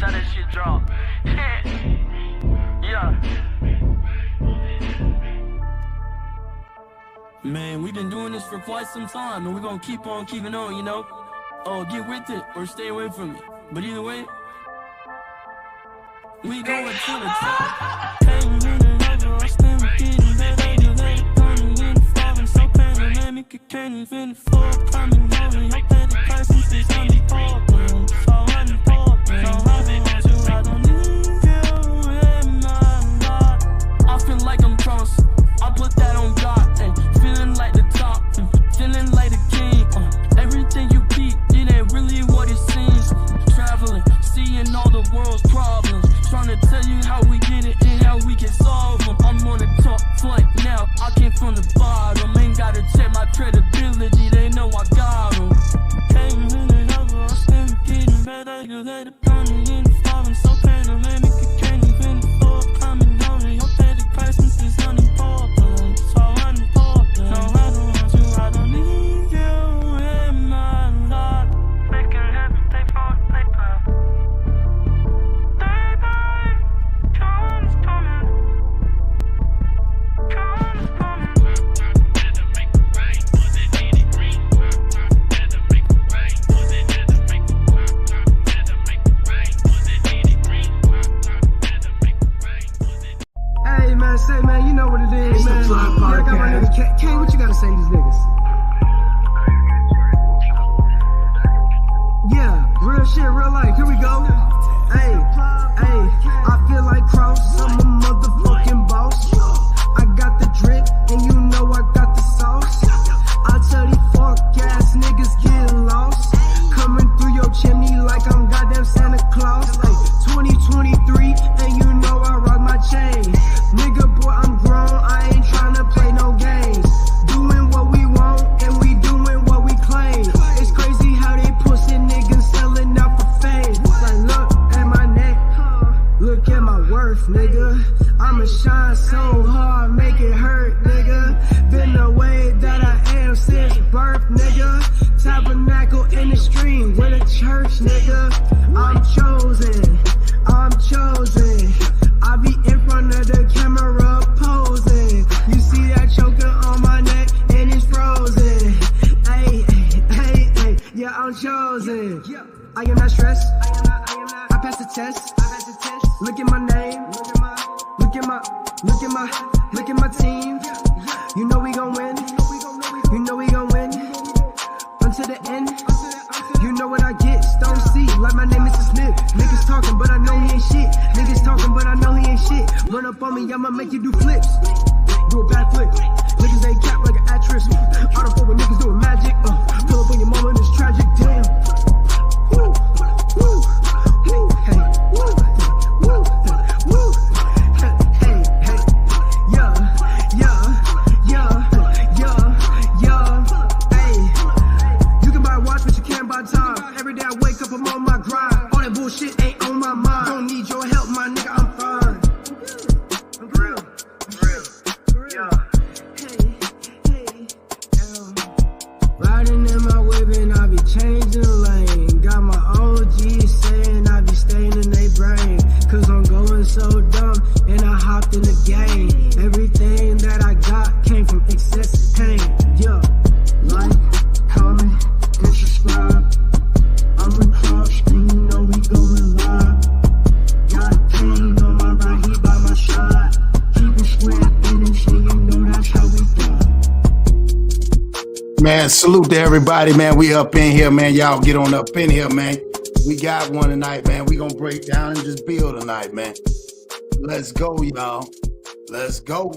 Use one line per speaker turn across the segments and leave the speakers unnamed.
watch how that shit drop. Yeah. Man, we've been doing this for quite some time, and we're gonna keep on keeping on, you know? Oh, get with it or stay away from it. But either way, we going to the top. Can't even afford coming over. Your petty crisis is unimportant. So unimportant. No, I don't need you in my life. I feel like I'm crossed. I put that on God. Feeling like the top. Feeling like the king. Everything you beat, it ain't really what it seems. Traveling, seeing all the world's problems. Trying to tell you how we get it and how we can solve them. I'm on the top flight now. I came from the bottom. Ain't gotta check my credibility. They know I got them. Can't really over. I'm still getting better. You let it burn me in the falling so pandemic. You can't even afford coming over. Your petty crisis is unimportant. So unimportant. No, I don't want you. I don't need you in my life. Making heaven pay for the paper. Time is coming. Time is coming. Better make it rain. Was it any green? Better make it rain. Was it better make it rain? Better make it rain. Was it any green? Better make it rain. Was it?
Hey man, say man, you know what it is, man.
Fly
Yeah, I got my
Podcast.
nigga Kane, what you gotta say to these niggas? Yeah, real shit, real life. Here we go. Hey, I feel like Cross. I'm a motherfucking boss. I got the drip, and you know I got the sauce. I tell these fuck ass niggas get lost. Coming through your chimney like I'm goddamn Santa Claus. Hey, 2023, and you know I rock my chain. Nigga, boy, I'm grown. I ain't tryna play no games. Doing what we want, and we doing what we claim. It's crazy how they pussy niggas selling out for fame. Like, look at my neck, look at my worth, nigga. I'ma shine so hard, make it hurt, nigga. Been the way that I am since birth, nigga. Tabernacle in the stream with a church, nigga. I'm chosen, I'm chosen. I be in front of the camera posing. You see that choker on my neck and it's frozen. Hey, yeah, I'm chosen. I am not stressed. I passed the test. Look at my name. Look at my team. You know we gon' win. You know we gon' win. Until the end. You know what I get. Stone C, like my name is Smith. Niggas talking, but I know he ain't shit. Niggas talking, but I know he ain't shit. Run up on me, I'ma make you do flips. Do a back flip. Niggas ain't cap like an actress. I don't fuck with niggas doing magic. Pull up on your mama and it's tragic. Damn. Woo, woo, woo, hey, woo, woo, woo. Hey, yeah. Hey, you can buy a watch, but you can't buy time. Every day I wake up, I'm on my grind. All that bullshit ain't on my mind. Don't need your help, my nigga, I'm fine. I'm real. Yeah. Riding in my whip and I be changing lane. Got my OGs saying I be staying in their brain. Cause I'm going so dumb and I hopped in the game. Everything that I got came from excessive pain. Yeah. Like, comment, and subscribe. I'm a Cross, and you know we going live. Got Kane on my right, he by my side. Keep it square in and shit, you know that's how we do.
Man, salute to everybody, man. We up in here, man. Y'all get on up in here, man. We got one tonight, man. We gonna break down and just build tonight, man. Let's go, y'all. Let's go.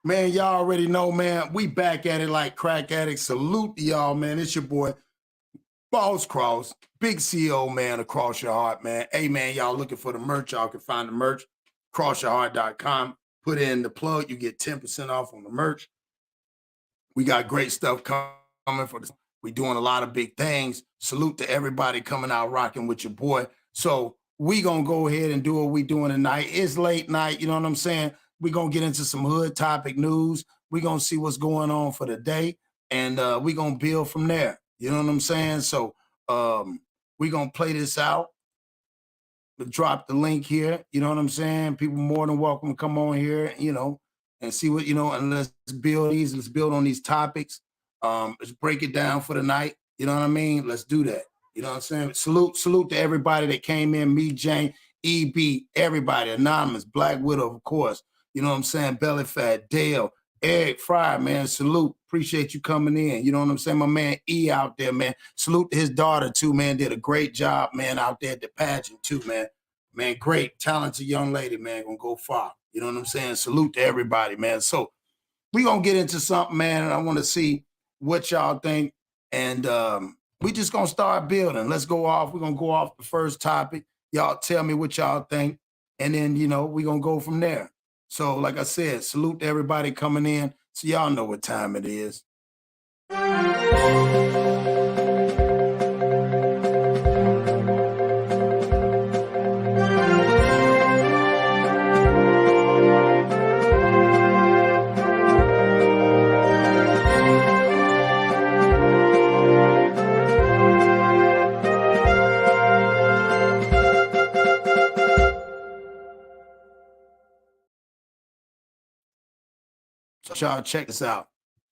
Man, y'all already know, man. We back at it like crack addicts. Salute to y'all, man. It's your boy, Boss Cross, big CEO, man, across your heart, man. Hey, man, y'all looking for the merch. Y'all can find the merch, crossyourheart.com. Put in the plug. You get 10% off on the merch. We got great stuff coming for this. We doing a lot of big things. Salute to everybody coming out rocking with your boy. So we gonna go ahead and do what we doing tonight. It's late night, you know what I'm saying? We gonna get into some hood topic news. We gonna see what's going on for the day, and we gonna build from there. You know what I'm saying? So We're going to play this out. We'll drop the link here. You know what I'm saying? People more than welcome to come on here, you know, and see what, you know, and let's build these. Let's build on these topics. Let's break it down for the night. You know what I mean? Let's do that. You know what I'm saying? Salute to everybody that came in. Me, Jane, EB, everybody, Anonymous, Black Widow, of course. You know what I'm saying? Belly Fat, Dale, Eric Fry, man. Salute. Appreciate you coming in. You know what I'm saying? My man E out there, man. Salute to his daughter, too, man. Did a great job, man, out there at the pageant, too, man. Man, great, talented young lady, man. Gonna go far. You know what I'm saying? Salute to everybody, man. So we gonna get into something, man, and I want to see what y'all think. And we just gonna start building. Let's go off. We're gonna go off the first topic. Y'all tell me what y'all think, and then, you know, we're gonna go from there. So, like I said, salute to everybody coming in. So y'all know what time it is. Y'all check this out.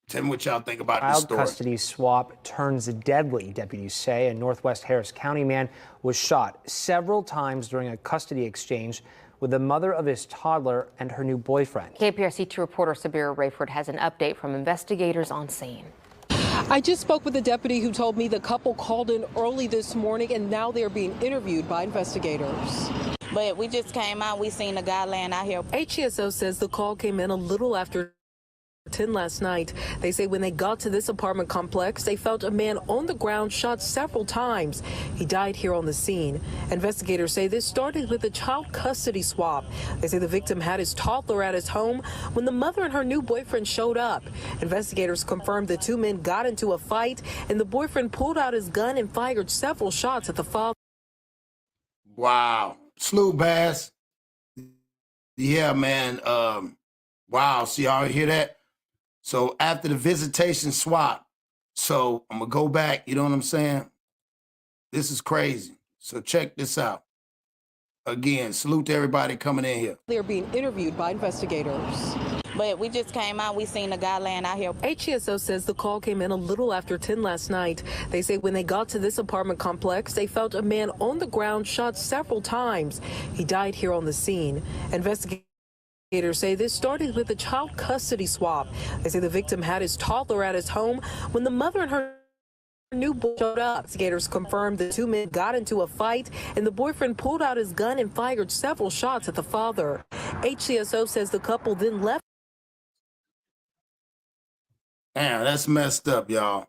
Tell me what y'all think about this story.
Child custody swap turns deadly, deputies say. A Northwest Harris County man was shot several times during a custody exchange with the mother of his toddler and her new boyfriend.
KPRC2 reporter Sabira Rayford has an update from investigators on scene.
I just spoke with a deputy who told me the couple called in early this morning and now they're being interviewed by investigators.
But we just came out, we seen the guy laying out here.
HCSO says the call came in a little after 10 last night. They say when they got to this apartment complex, they felt a man on the ground shot several times. He died here on the scene. Investigators say this started with a child custody swap. They say the victim had his toddler at his home when the mother and her new boyfriend showed up. Investigators confirmed the two men got into a fight and the boyfriend pulled out his gun and fired several shots at the father.
Wow. Slew Bass. Yeah, man. Wow. See, y'all hear that? So after the visitation swap, so I'm going to go back. You know what I'm saying? This is crazy. So check this out. Again, salute to everybody coming in here.
They're being interviewed by investigators.
But we just came out, we seen the guy laying out here.
HCSO says the call came in a little after 10 last night. They say when they got to this apartment complex, they felt a man on the ground shot several times. He died here on the scene. Investigators say this started with a child custody swap. They say the victim had his toddler at his home when the mother and her new boy showed up. Investigators confirmed the two men got into a fight and the boyfriend pulled out his gun and fired several shots at the father. HCSO says the couple then left.
Damn, that's messed up, y'all.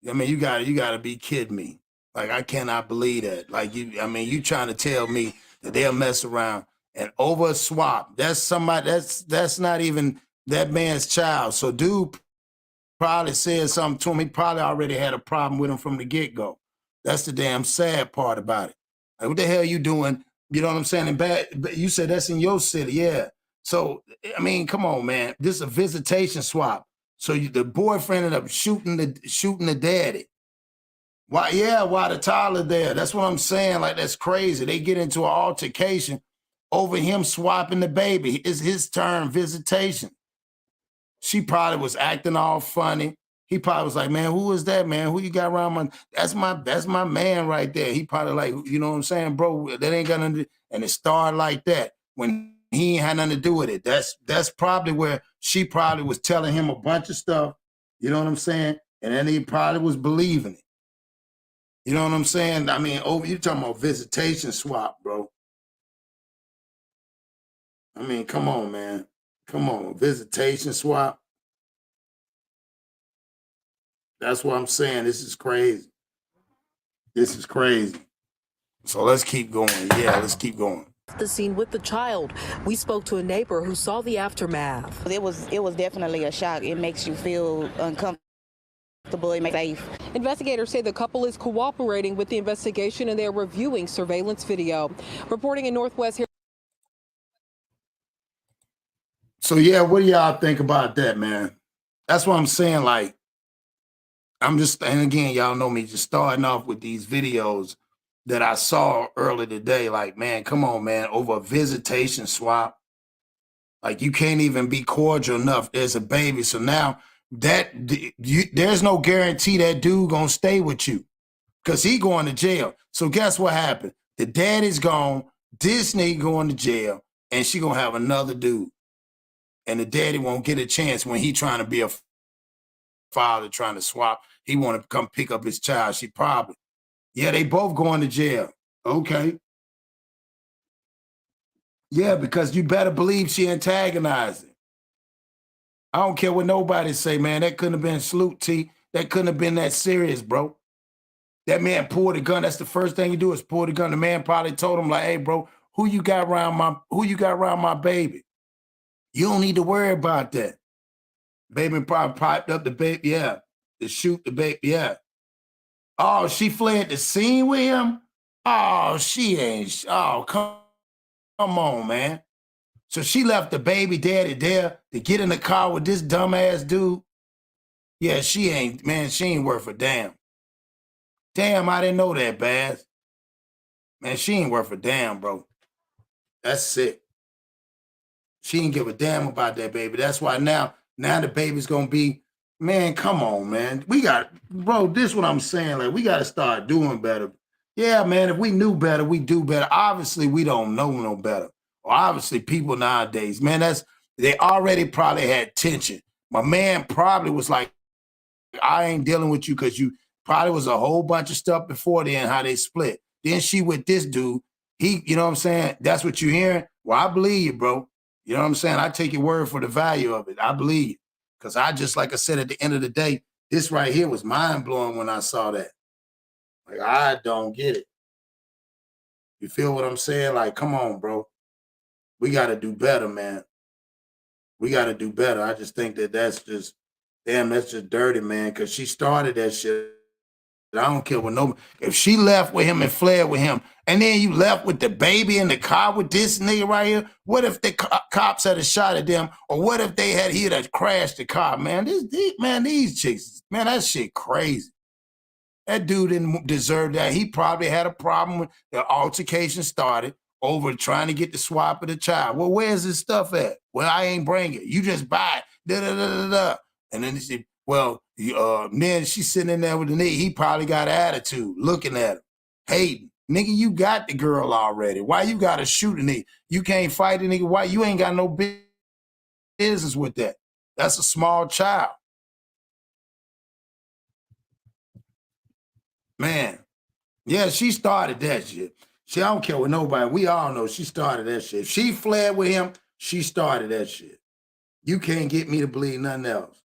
I mean, you gotta be kidding me. Like, I cannot believe that. Like, you trying to tell me that they'll mess around and over a swap. That's somebody, that's not even that man's child. So dude probably said something to him. He probably already had a problem with him from the get-go. That's the damn sad part about it. Like, what the hell you doing? You know what I'm saying? And bad, you said that's in your city, yeah. So, I mean, come on, man. This is a visitation swap. So the boyfriend ended up shooting the daddy. Why? Yeah, why the toddler there? That's what I'm saying. Like, that's crazy. They get into an altercation over him swapping the baby. It's his turn, visitation. She probably was acting all funny. He probably was like, man, who is that, man? Who you got around my, that's my man right there. He probably like, you know what I'm saying, bro? That ain't got nothing to, and it started like that when he ain't had nothing to do with it. That's probably where she probably was telling him a bunch of stuff, you know what I'm saying? And then he probably was believing it. You know what I'm saying? I mean, you talking about visitation swap, bro. I mean, come on, man. Come on, visitation swap. That's what I'm saying. This is crazy. This is crazy. So let's keep going. Yeah, let's keep going.
The scene with the child. We spoke to a neighbor who saw the aftermath.
It was definitely a shock. It makes you feel uncomfortable. It makes you safe.
Investigators say the couple is cooperating with the investigation and they're reviewing surveillance video. Reporting in Northwest here.
So yeah, what do y'all think about that, man? That's what I'm saying. Like, I'm just, and again, y'all know me, just starting off with these videos that I saw earlier today. Like, man, come on, man, over a visitation swap. Like, you can't even be cordial enough. There's a baby. So now there's no guarantee that dude gonna stay with you because he going to jail. So guess what happened? The daddy's gone, Disney going to jail, and she gonna have another dude. And the daddy won't get a chance when he trying to be a father trying to swap. He want to come pick up his child. She probably, yeah, they both going to jail. Okay. Yeah, because you better believe she antagonized him. I don't care what nobody say, man. That couldn't have been Salute T. That couldn't have been that serious, bro. That man pulled a gun. That's the first thing you do is pull the gun. The man probably told him, like, hey, bro, who you got around my baby? You don't need to worry about that. Baby probably piped up the baby, yeah. To shoot the baby, yeah. Oh, she fled the scene with him? Oh, she ain't. Oh, come on, man. So she left the baby daddy there to get in the car with this dumbass dude? Yeah, she ain't, man, she ain't worth a damn. Damn, I didn't know that, Baz. Man, she ain't worth a damn, bro. That's sick. She didn't give a damn about that baby. That's why now the baby's gonna be, man, come on, man. We got, bro, this is what I'm saying. Like, we gotta start doing better. Yeah, man, if we knew better, we do better. Obviously, we don't know no better. Or obviously, people nowadays, man, they already probably had tension. My man probably was like, I ain't dealing with you because you probably was a whole bunch of stuff before then, how they split. Then she with this dude. He, you know what I'm saying? That's what you hearing? Well, I believe you, bro. You know what I'm saying? I take your word for the value of it. I believe you. Because I just, like I said, at the end of the day, this right here was mind-blowing when I saw that. Like, I don't get it. You feel what I'm saying? Like, come on, bro. We got to do better, man. We got to do better. I just think that's just, damn, that's just dirty, man, because she started that shit. I don't care what nobody. If she left with him and fled with him, and then you left with the baby in the car with this nigga right here, what if the cops had a shot at them, or what if he had crashed the car, man? These chicks, man, that shit crazy. That dude didn't deserve that. He probably had a problem when the altercation started over trying to get the swap of the child. Well, where's this stuff at? Well, I ain't bring it. You just buy it. Da-da-da-da-da. And then he said, well, then she's sitting in there with the nigga. He probably got attitude, looking at him, hating. Nigga, you got the girl already. Why you got to shoot a nigga? You can't fight a nigga. Why? You ain't got no business with that. That's a small child. Man, yeah, she started that shit. I don't care what nobody, we all know she started that shit. If she fled with him, she started that shit. You can't get me to believe nothing else.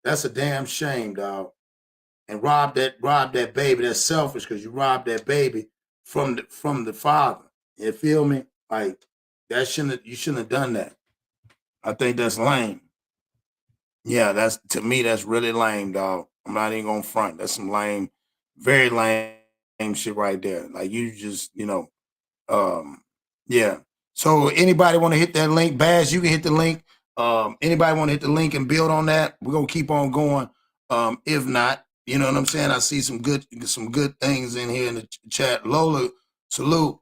That's a damn shame, dog. And rob that baby. That's selfish because you robbed that baby from the father. You feel me? Like, you shouldn't have done that. I think that's lame. Yeah, to me, that's really lame, dog. I'm not even gonna front. That's some lame, very lame shit right there. Like, you just, yeah. So anybody want to hit that link? Baz, you can hit the link. Anybody want to hit the link and build on that? We're gonna keep on going. If not, you know what I'm saying? I see some good things in here in the chat. Lola, salute.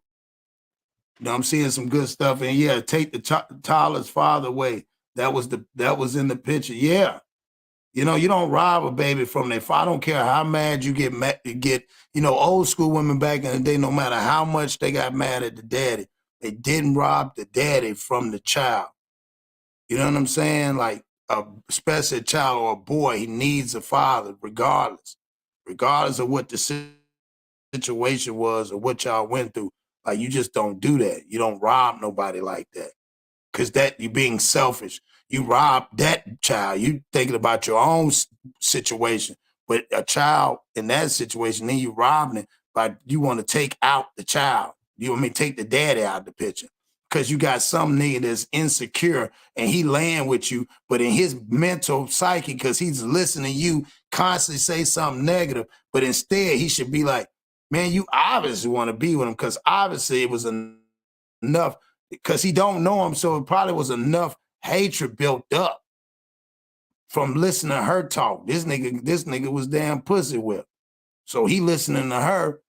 You know, I'm seeing some good stuff. And yeah, take the Tyler's father away. That was in the picture. Yeah. You know, you don't rob a baby from their father. I don't care how mad you get, old school women back in the day, no matter how much they got mad at the daddy, they didn't rob the daddy from the child. You know what I'm saying? Like, especially a child or a boy, he needs a father regardless of what the situation was or what y'all went through. Like, you just don't do that. You don't rob nobody like that. Because you're being selfish. You rob that child. You thinking about your own situation. But a child in that situation, then you robbing it, but you want to take out the child. You want me to take the daddy out of the picture. Because you got some nigga that's insecure and he laying with you, but in his mental psyche, because he's listening to you constantly say something negative, but instead he should be like, man, you obviously want to be with him because obviously it was enough, because he don't know him, so it probably was enough hatred built up from listening to her talk. This nigga was damn pussy whipped. So he listening to her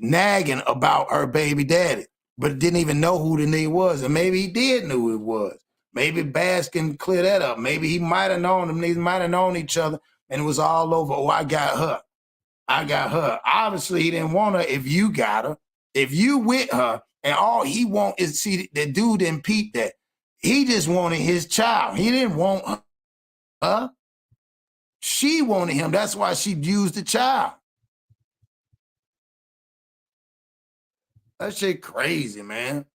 nagging about her baby daddy, but didn't even know who the nigga was. And maybe he did know who it was. Maybe Baz can clear that up. Maybe he might have known them. Niggas might have known each other, and it was all over. Oh, I got her. I got her. Obviously, he didn't want her if you got her. If you with her, and all he want is, see, the dude didn't peep that. He just wanted his child. He didn't want her. She wanted him. That's why she used the child. That shit crazy, man.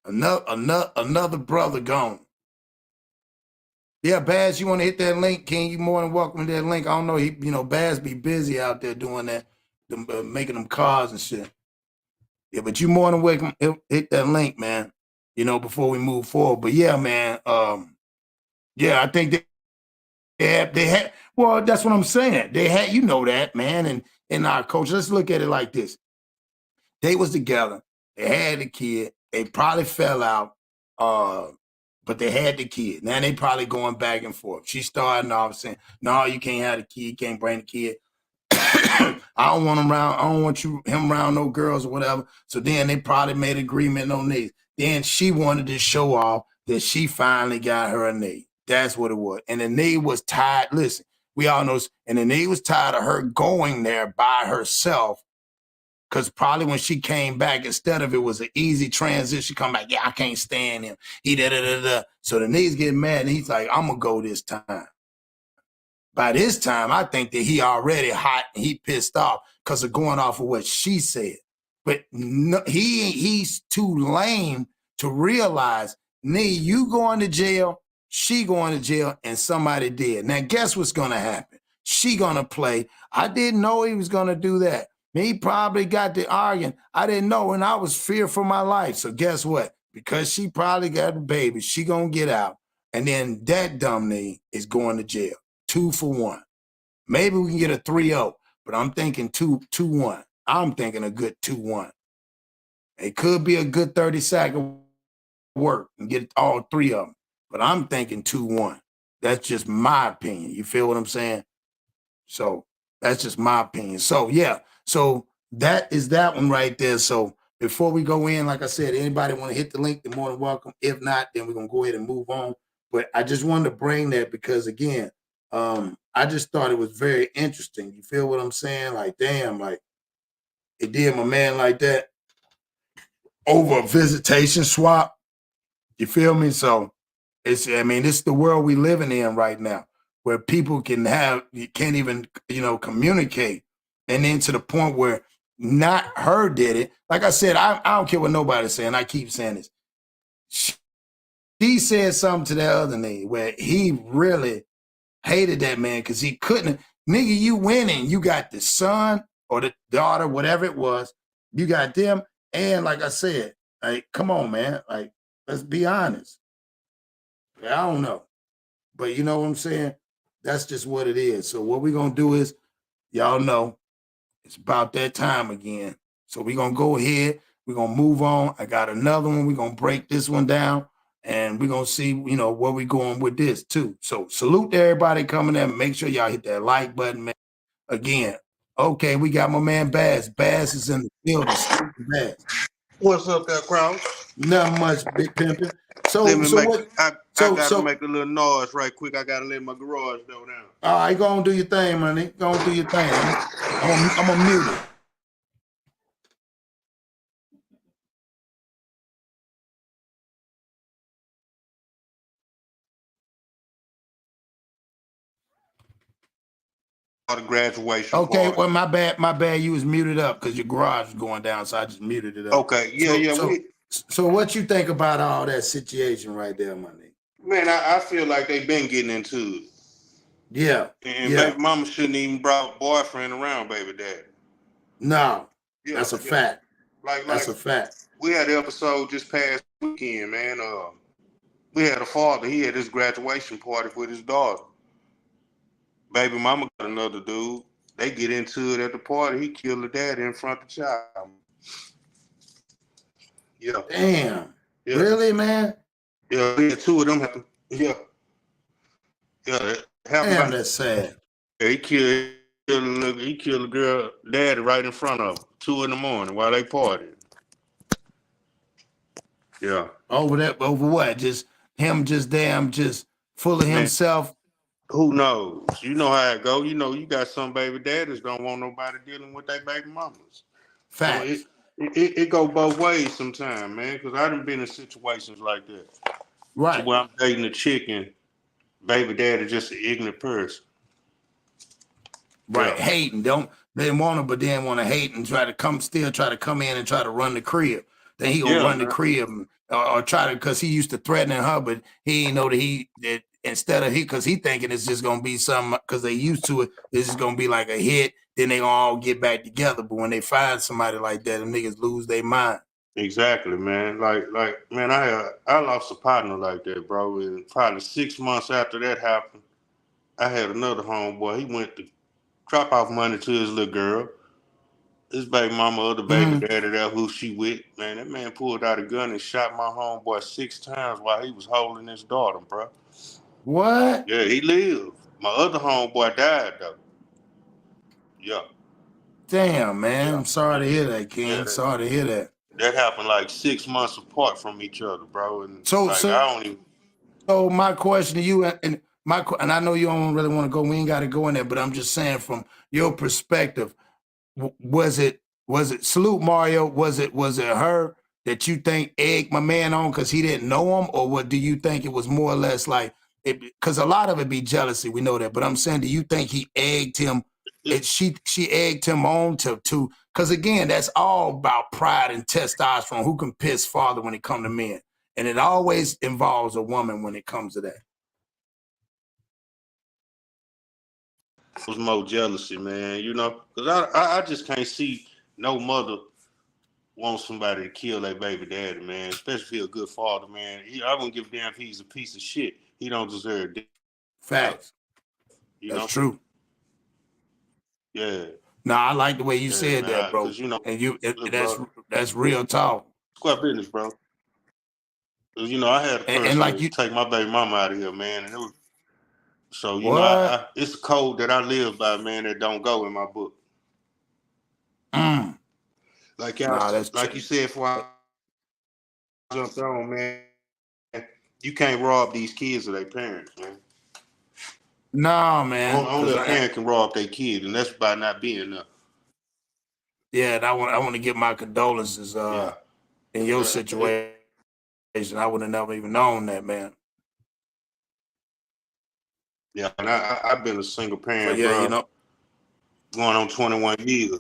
Another brother gone. Yeah, Baz, you want to hit that link, King? You more than welcome to that link. I don't know, Baz be busy out there doing that, making them cars and shit. Yeah, but you more than welcome hit that link, man. Before we move forward. But yeah, man. Yeah, I think they had. Well, that's what I'm saying. They had, that, man. And in our culture, let's look at it like this. They was together. They had the kid. They probably fell out, but they had the kid. Now they probably going back and forth. She starting off saying, "No, you can't have the kid. You can't bring the kid. I don't want him around. I don't want him around no girls or whatever." So then they probably made agreement on these. Then she wanted to show off that she finally got her a knee. That's what it was. And the knee was tired. Listen, we all know. And the knee was tired of her going there by herself. Because probably when she came back, instead of it was an easy transition, come back, yeah, I can't stand him. He da-da-da-da. So the knees getting mad, and he's like, I'm going to go this time. By this time, I think that he already hot and he pissed off because of going off of what she said. But no, he's too lame to realize, Nee, you going to jail, she going to jail, and somebody did. Now, guess what's going to happen? She going to play. I didn't know he was going to do that. He probably got the arguing. I didn't know, and I was fearful for my life. So guess what? Because she probably got a baby, she gonna get out. And then that dumb knee is going to jail. 2 for 1. Maybe we can get a 3-0, but I'm thinking 2-1. I'm thinking a good 2-1. It could be a good 30-second work and get all 3 of them. But I'm thinking 2-1. That's just my opinion. You feel what I'm saying? So that's just my opinion. So yeah. So that is that one right there. So before we go in, like I said, anybody want to hit the link, they're more than welcome. If not, then we're going to go ahead and move on. But I just wanted to bring that because, again, I just thought it was very interesting. You feel what I'm saying? Like, damn, like it did my man like that over a visitation swap. You feel me? So this is the world we living in right now where people can't even, communicate. And then to the point where not her did it. Like I said, I don't care what nobody's saying. I keep saying this. She said something to that other nigga where he really hated that man because he couldn't. Nigga, you winning. You got the son or the daughter, whatever it was. You got them. And like I said, like, come on, man. Like, let's be honest. I don't know. But you know what I'm saying? That's just what it is. So what we're going to do is, y'all know, it's about that time again. So we're going to go ahead. We're going to move on. I got another one. We're going to break this one down. And we're going to see, where we're going with this, too. So salute to everybody coming in. Make sure y'all hit that like button, man. Again, okay, we got my man Baz. Baz is in the building. Baz.
What's up there, Crown?
Not much, Big Pimpin'.
I gotta make a little noise right quick. I gotta let my garage door down.
All right, go on do your thing, man. Go on do your thing. I'm gonna mute it.
The graduation.
Okay,
party.
well, my bad. You was muted up because your garage was going down, so I just muted it up.
Okay, yeah.
So what you think about all that situation right there, my nigga?
Man, I feel like they've been getting into it.
Yeah.
And baby mama shouldn't even brought boyfriend around baby daddy.
No. Yeah, that's a fact. That's a fact.
We had an episode just past weekend, man. We had a father. He had his graduation party with his daughter. Baby mama got another dude. They get into it at the party. He killed the daddy in front of the child. Yeah.
Damn. Yeah. Really, man?
Yeah, 2 of them happen. Yeah. Yeah, that happened.
Damn, that's sad.
Yeah, he killed a girl daddy right in front of him, 2 in the morning while they partied. Yeah.
Over what? Just him, just full of
Man,
himself.
who knows? You know how it go. You know, you got some baby daddies don't want nobody dealing with their baby mamas.
Facts.
So it go both ways sometimes, man, because I done been in situations like that.
Right.
Where I'm dating a chick and baby daddy just an ignorant person.
Right.
Yeah.
Hating. They want to, but then want to hate and try to come in and try to run the crib. Then he gonna run the crib or try to, because he used to threatening her, but he ain't know that instead of because he thinking it's just gonna be something, because they used to it, it's just gonna be like a hit, then they gonna all get back together. But when they find somebody like that, them niggas lose their mind.
Exactly, man. Like, man, I lost a partner like that, bro. And probably 6 months after that happened, I had another homeboy. He went to drop off money to his little girl. His baby mama, other baby daddy there, who she with, man, that man pulled out a gun and shot my homeboy 6 times while he was holding his daughter, bro.
What?
Yeah, he lived. My other homeboy died, though. Yeah.
Damn, man. I'm sorry to hear that, King.
Yeah,
sorry to hear that.
That happened like 6 months apart from each other, bro. And
So
I don't even...
So my question to you, and I know you don't really want to go, we ain't got to go in there, but I'm just saying from your perspective, was it Salute Mario? Was it her that you think egged my man on because he didn't know him, or what do you think it was more or less like it? Because a lot of it be jealousy, we know that, but I'm saying, do you think he egged him? She egged him on to because again, that's all about pride and testosterone. Who can piss farther when it comes to men? And it always involves a woman when it comes to that.
It was more jealousy, man, you know, because I just can't see no mother want somebody to kill their baby daddy, man, especially if he's a good father, man. I wouldn't give a damn if he's a piece of shit. He don't deserve it.
Facts. That's true.
Yeah.
No, I like the way you said that, bro.
You know,
and that's real talk.
Square business, bro. Cause you know, I had a person and like you take my baby mama out of here, man, and it was so you know, it's a code that I live by, man, that don't go in my book. Like y'all, like you said, before I jumped on, man, you can't rob these kids of their parents, man.
No, man.
Only a parent can rob their kid, and that's by not being there.
Yeah, and I want to give my condolences in your situation. I would have never even known that, man.
Yeah, and I've been a single parent,
so, yeah,
bro,
you know,
going on 21 years.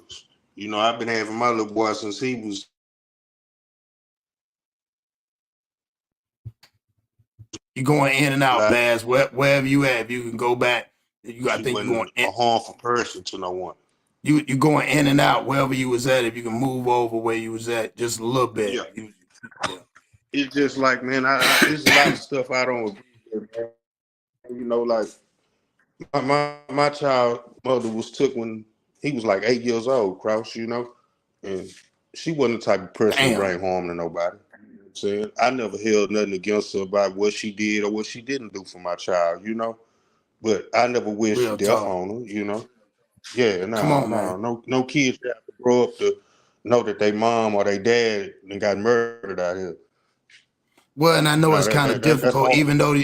You know, I've been having my little boy since he was.
You're going in and out, Baz. Wherever you at, you can go back. I think you're going
a harmful person to no one.
You going in and out wherever you was at. If you can move over where you was at just a little bit.
Yeah. It's just like, man, there's a lot of stuff I don't agree with, man. You know, like my child mother was took when he was like 8 years old, Kraus, you know, and she wasn't the type of person to bring harm to nobody. You know what I'm saying? I never held nothing against her about what she did or what she didn't do for my child, you know, but I never wished death on her, you know. Yeah, no kids have to grow up to know that their mom or their dad got murdered out here.
Well, and I know it's kind of difficult, even though,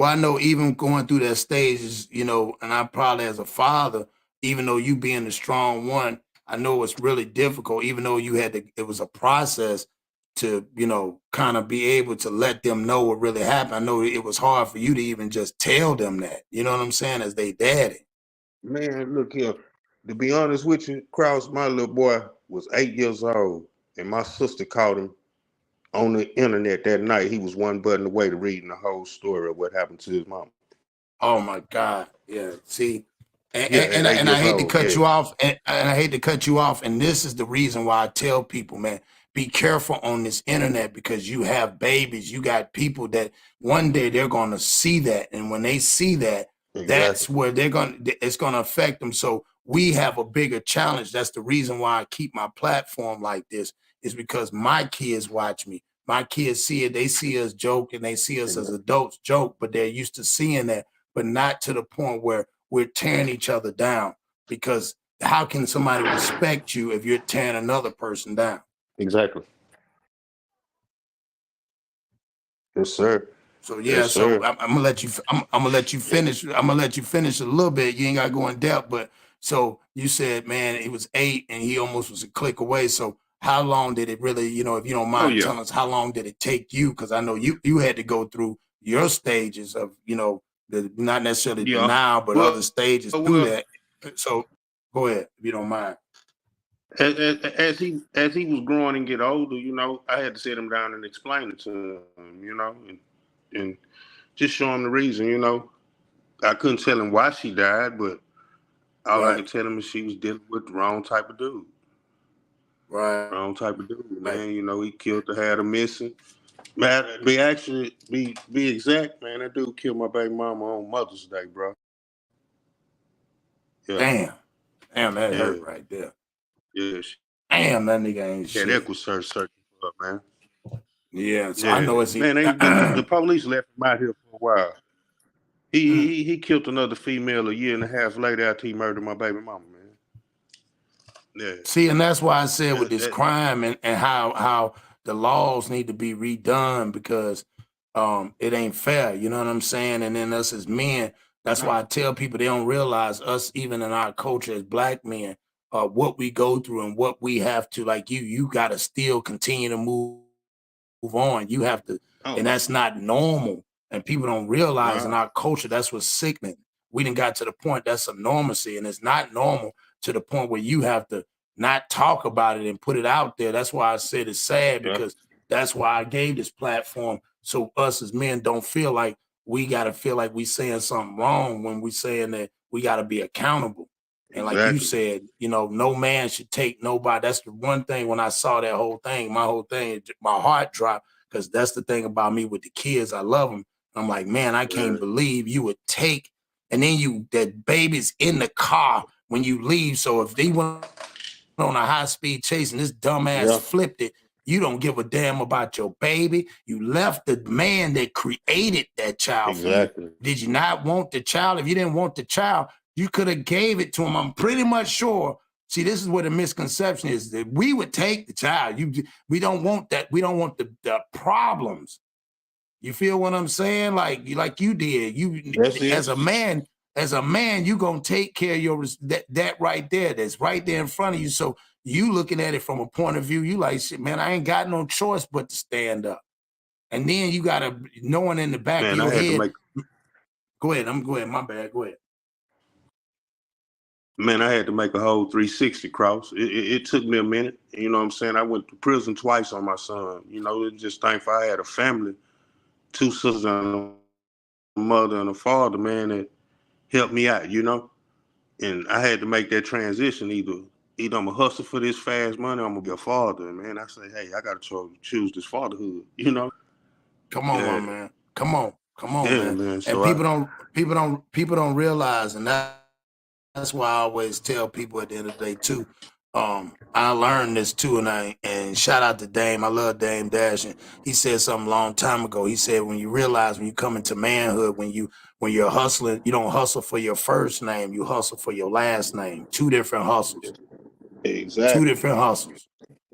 I know even going through that stage is, you know, and I probably as a father, even though you being the strong one, I know it's really difficult, even though you had to, it was a process to, you know, kind of be able to let them know what really happened. I know it was hard for you to even just tell them that, you know what I'm saying, as they daddy.
Man, look here, to be honest with you, Kraus, my little boy was 8 years old, and my sister caught him on the internet that night. He was one button away to reading the whole story of what happened to his mom.
Oh my God. Yeah. See, and I hate to cut you off, and I hate to cut you off. And this is the reason why I tell people, man, be careful on this internet, because you have babies, you got people that one day they're going to see that. And when they see that, that's where it's going to affect them. So we have a bigger challenge. That's the reason why I keep my platform like this, is because my kids watch me. My kids see it. They see us joke, and they see us as adults joke, but they're used to seeing that. but not to the point where we're tearing each other down. Because how can somebody respect you if you're tearing another person down?
Exactly. Yes, sir.
So yeah,
Yes,
so
sir.
I'm gonna let you. I'm gonna let you finish. I'm gonna let you finish a little bit. You ain't gotta go in depth, but so you said, man, it was 8, and he almost was a click away. So how long did it really? You know, if you don't
Oh
mind
yeah.
telling us, how long did it take you? Because I know you had to go through your stages of, you know, the not necessarily
Yeah.
denial, but other stages through
Well,
that. So go ahead if you don't mind.
as he was growing and get older, you know, I had to sit him down and explain it to him, you know, and just show him the reason, you know. I couldn't tell him why she died, but all I could tell him is she was dealing with the wrong type of dude.
Right.
Wrong type of dude, man.
Right.
You know, he killed her, had her missing. Man, be exact, man. That dude killed my baby mama on Mother's Day, bro. Yeah.
Damn, that
Yeah.
hurt right there.
Yeah.
Damn, that nigga ain't
Yeah,
shit.
that was searching for her, man.
Yeah, so
Yeah.
I know it's
Man, the police left him out here for a while. He killed another female a year and a half later after he murdered my baby mama, man. Yeah.
See, and that's why I said with this
That-
crime and how the laws need to be redone, because it ain't fair. You know what I'm saying? And then us as men, that's why I tell people they don't realize us, even in our culture as black men, what we go through and what we have to, like you got to still continue to move on. You have to, and that's not normal. And people don't realize in our culture, that's what's sickening. We done got to the point that's a normalcy, and it's not normal to the point where you have to not talk about it and put it out there. That's why I said it's sad, because that's why I gave this platform, so us as men don't feel like we got to feel like we saying something wrong when we saying that we got to be accountable. And like you said, you know, no man should take nobody. That's the one thing when I saw that whole thing, my heart dropped, because that's the thing about me with the kids. I love them. I'm like, man, I can't believe you would take, and then that baby's in the car when you leave. So if they went on a high speed chase and this dumbass flipped it, you don't give a damn about your baby. You left the man that created that child for you. Did you not want the child? If you didn't want the child, you could have gave it to him. I'm pretty much sure. See, this is where the misconception is, that we would take the child. We don't want that. We don't want the problems. You feel what I'm saying? Like you did. As a man, you gonna take care of your that right there. That's right there in front of you. So you looking at it from a point of view, you like, shit, man, I ain't got no choice but to stand up. And then you gotta, knowing in the back of your head. Go ahead. My bad. Go ahead.
Man, I had to make a whole 360 cross. It took me a minute. You know what I'm saying? I went to prison twice on my son. You know, it's just thankful I had a family, 2 sisters and a mother and a father, man, that helped me out, you know? And I had to make that transition. Either I'm gonna hustle for this fast money, or I'm gonna be a father. And man, I say, hey, I gotta choose this fatherhood, you know?
Come on, my man. Come on, man.
So
And people don't realize, and that's why I always tell people at the end of the day too. I learned this too, and shout out to Dame. I love Dame Dash, and he said something a long time ago. He said, when you realize when you come into manhood, when you're hustling, you don't hustle for your first name, you hustle for your last name. 2 different hustles.
Exactly.
2 different hustles.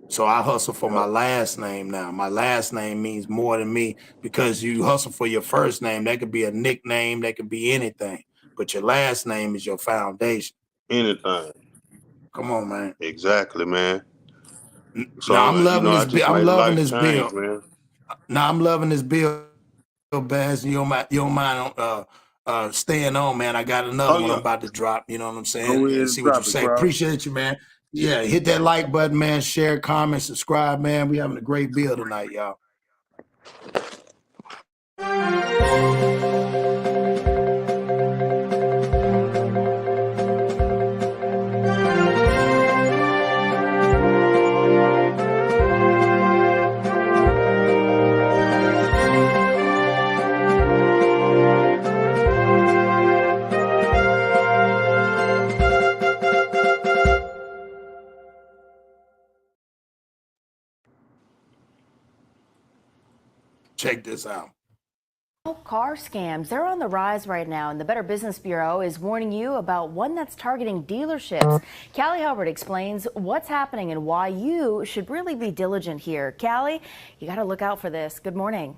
So I hustle for my last name now. My last name means more than me, because you hustle for your first name. That could be a nickname, that could be anything. But your last name is your foundation.
Anything.
Come on, man.
Exactly, man. So
now I'm loving this bill. I'm loving this bill.
Man.
Now I'm loving this bill, Baz. You don't mind staying on, man. I got another one I'm about to drop. You know what I'm saying? And see what you say. Appreciate you, man. Yeah, hit that like button, man. Share, comment, subscribe, man. We having a great bill tonight, y'all. Check this out.
Car scams, they're on the rise right now, and the Better Business Bureau is warning you about one that's targeting dealerships. Callie Hubbard explains what's happening and why you should really be diligent here. Callie, you got to look out for this. Good morning.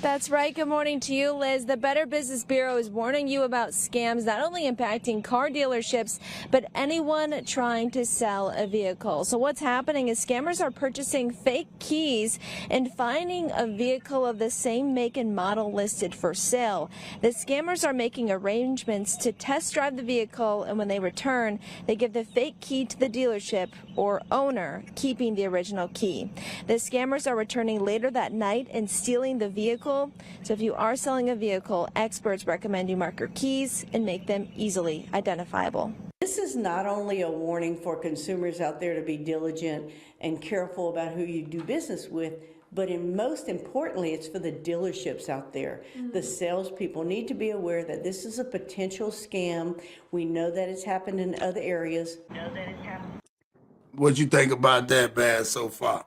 That's right. Good morning to you, Liz. The Better Business Bureau is warning you about scams not only impacting car dealerships, but anyone trying to sell a vehicle. So what's happening is scammers are purchasing fake keys and finding a vehicle of the same make and model listed for sale. The scammers are making arrangements to test drive the vehicle, and when they return, they give the fake key to the dealership or owner, keeping the original key. The scammers are returning later that night and stealing the vehicle. So if you are selling a vehicle, experts recommend you mark your keys and make them easily identifiable.
This is not only a warning for consumers out there to be diligent and careful about who you do business with, but most importantly, it's for the dealerships out there. The salespeople need to be aware that this is a potential scam. We know that it's happened in other areas.
What you think about that, Baz, so far?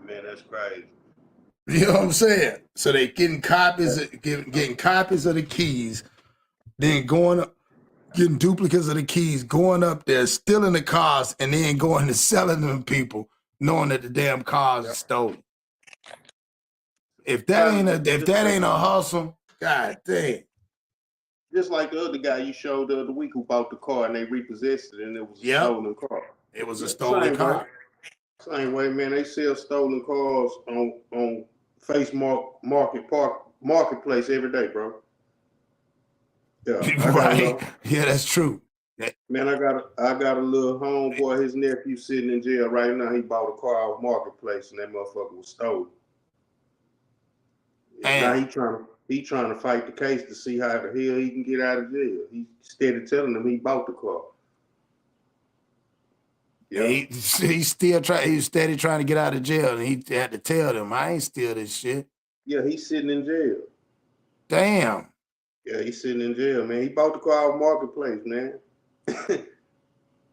Man, that's crazy.
You know what I'm saying? So they getting copies of the keys, then getting duplicates of the keys, going up there, stealing the cars, and then going to selling them to people, knowing that the damn cars are stolen. If that ain't a hustle, god damn.
Just like the other guy you showed the other week who bought the car and they repossessed it and it was a stolen car.
It was a stolen car.
Same way, man. They sell stolen cars on Marketplace every day, bro. Yeah,
right. Yeah, that's true.
Man, I got a little homeboy. His nephew sitting in jail right now. He bought a car off Marketplace, and that motherfucker was stolen. Now he trying to fight the case to see how the hell he can get out of jail. He steady telling them he bought the car.
Yeah, he's steady trying to get out of jail, and he had to tell them, I ain't steal this shit.
Yeah, he's sitting in jail.
Damn.
Yeah, he's sitting in jail, man. He bought the car off Marketplace, man.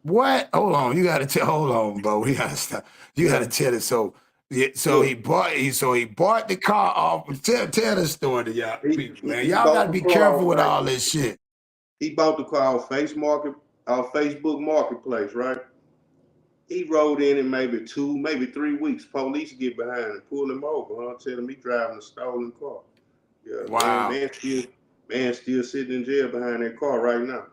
What? Hold on, hold on, bro. You gotta stop. You gotta tell it. So he bought the car off. Tell the story to y'all people, man. Y'all gotta be careful with all this shit.
He bought the car off Facebook Marketplace, right? He rode in maybe 2, maybe 3 weeks. Police get behind him, pull him over, tell him he driving a stolen car. Yeah,
wow.
Man still sitting in jail behind that car right now.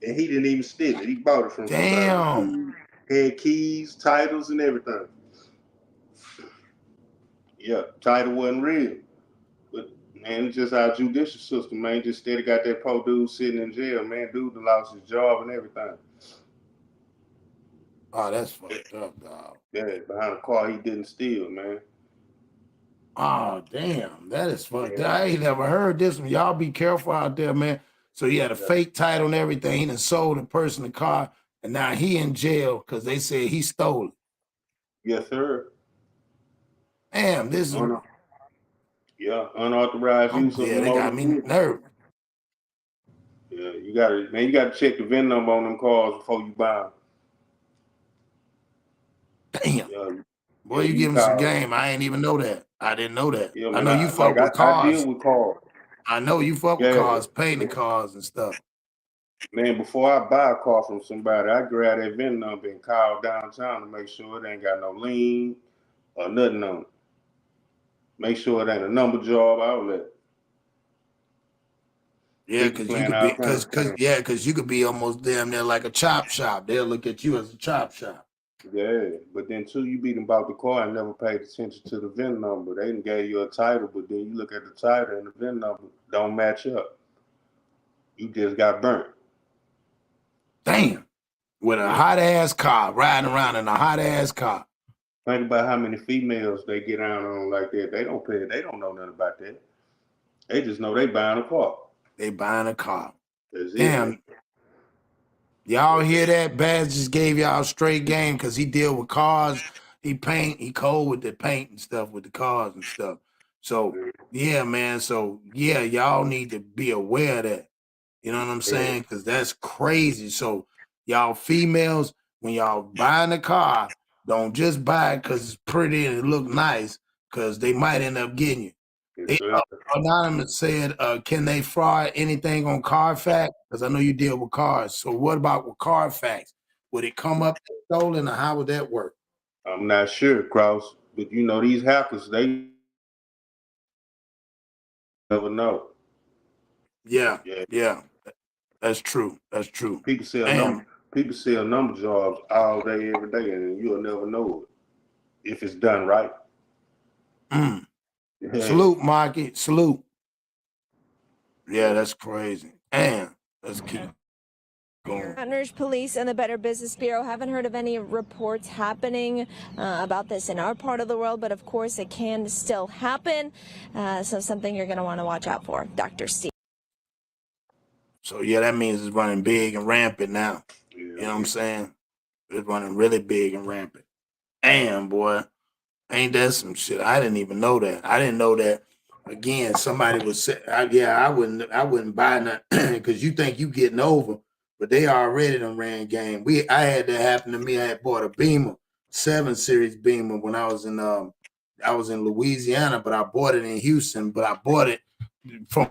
And he didn't even steal it. He bought it from somebody. Had keys, titles, and everything. Yeah, title wasn't real. But man, it's just our judicial system, man. Just steady got that poor dude sitting in jail, man. Dude lost his job and everything.
Oh, that's fucked up, dog.
Yeah, behind a car he didn't steal, man.
Oh, damn. That is fucked up. I ain't never heard this one. Y'all be careful out there, man. So he had a fake title and everything. He done sold a person the car, and now he in jail because they said he stole it.
Yes, sir.
Damn, this is...
unauthorized use of
they got me nervous.
Yeah, you gotta check the VIN number on them cars before you buy them.
Damn. Yeah. Boy, you give him some game. I ain't even know that. I didn't know that.
Yeah,
I know you fuck with cars.
I deal with cars.
I know you fuck with cars, painting cars and stuff.
Man, before I buy a car from somebody, I grab that VIN number and call downtown to make sure it ain't got no lien or nothing on it. Make sure it ain't a number job outlet.
Yeah, because you could be almost damn near like a chop shop. They'll look at you as a chop shop.
Yeah, but then too, you beat them about the car and never paid attention to the VIN number. They didn't gave you a title, but then you look at the title and the VIN number don't match up. You just got burnt.
Damn. With a hot ass car, riding around in a hot ass car.
Think about how many females they get out on like that. They don't pay. They don't know nothing about that. They just know they buying a car.
They buying a car.
That's
damn.
It.
Y'all hear that? Baz just gave y'all straight game because he deal with cars. He cold with the paint and stuff with the cars and stuff. So yeah, man. So yeah, y'all need to be aware of that. You know what I'm saying? Because that's crazy. So y'all females, when y'all buying a car, don't just buy it because it's pretty and it look nice. because they might end up getting you.
Yes,
They,
sir.
Anonymous said, can they fraud anything on Carfax? Because I know you deal with cars. So what about with Carfax? Would it come up stolen, or how would that work?
I'm not sure, Kraus, but you know these hackers, they never know.
Yeah,
Yeah,
yeah, that's true. That's true.
people sell
Damn.
number jobs all day, every day, and you'll never know it if it's done right.
Mm.
Yeah.
Salute, Mikey. Salute. Yeah, that's crazy. Damn. Let's keep going.
Baton Rouge Police and the Better Business Bureau haven't heard of any reports happening about this in our part of the world, but of course it can still happen. So something you're going to want to watch out for. Dr. Steve.
So yeah, that means it's running big and rampant now. You know what I'm saying? It's running really big and rampant. Damn, boy. Ain't that some shit? I didn't even know that. I didn't know that. Again, somebody would say, I wouldn't buy nothing because you think you getting over, but they already done ran game. I had that happen to me. I had bought a Beamer, 7 Series Beamer when I was in Louisiana, but I bought it in Houston, but I bought it from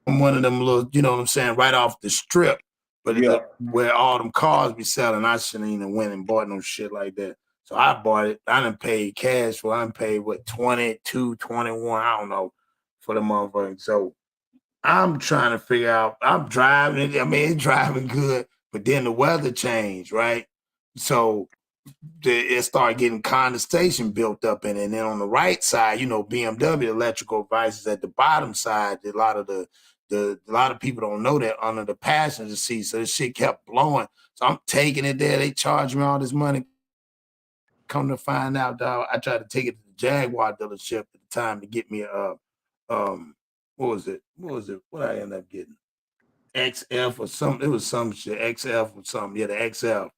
one of them little, you know what I'm saying, right off the strip, but where all them cars be selling. I shouldn't even went and bought no shit like that. So I bought it. I done paid cash for it. I done paid, what, 22, 21, I don't know, for the motherfucker. So I'm trying to figure out, I'm driving it. I mean, it's driving good, but then the weather changed, right? So it started getting condensation built up in it. And then on the right side, you know, BMW electrical devices at the bottom side, a lot of people don't know that under the passenger seat. So this shit kept blowing. So I'm taking it there. They charge me all this money. Come to find out, dog, I tried to take it to the Jaguar dealership at the time to get me what was it? What I ended up getting? XF or something. It was some shit. XF or something. Yeah, the XF.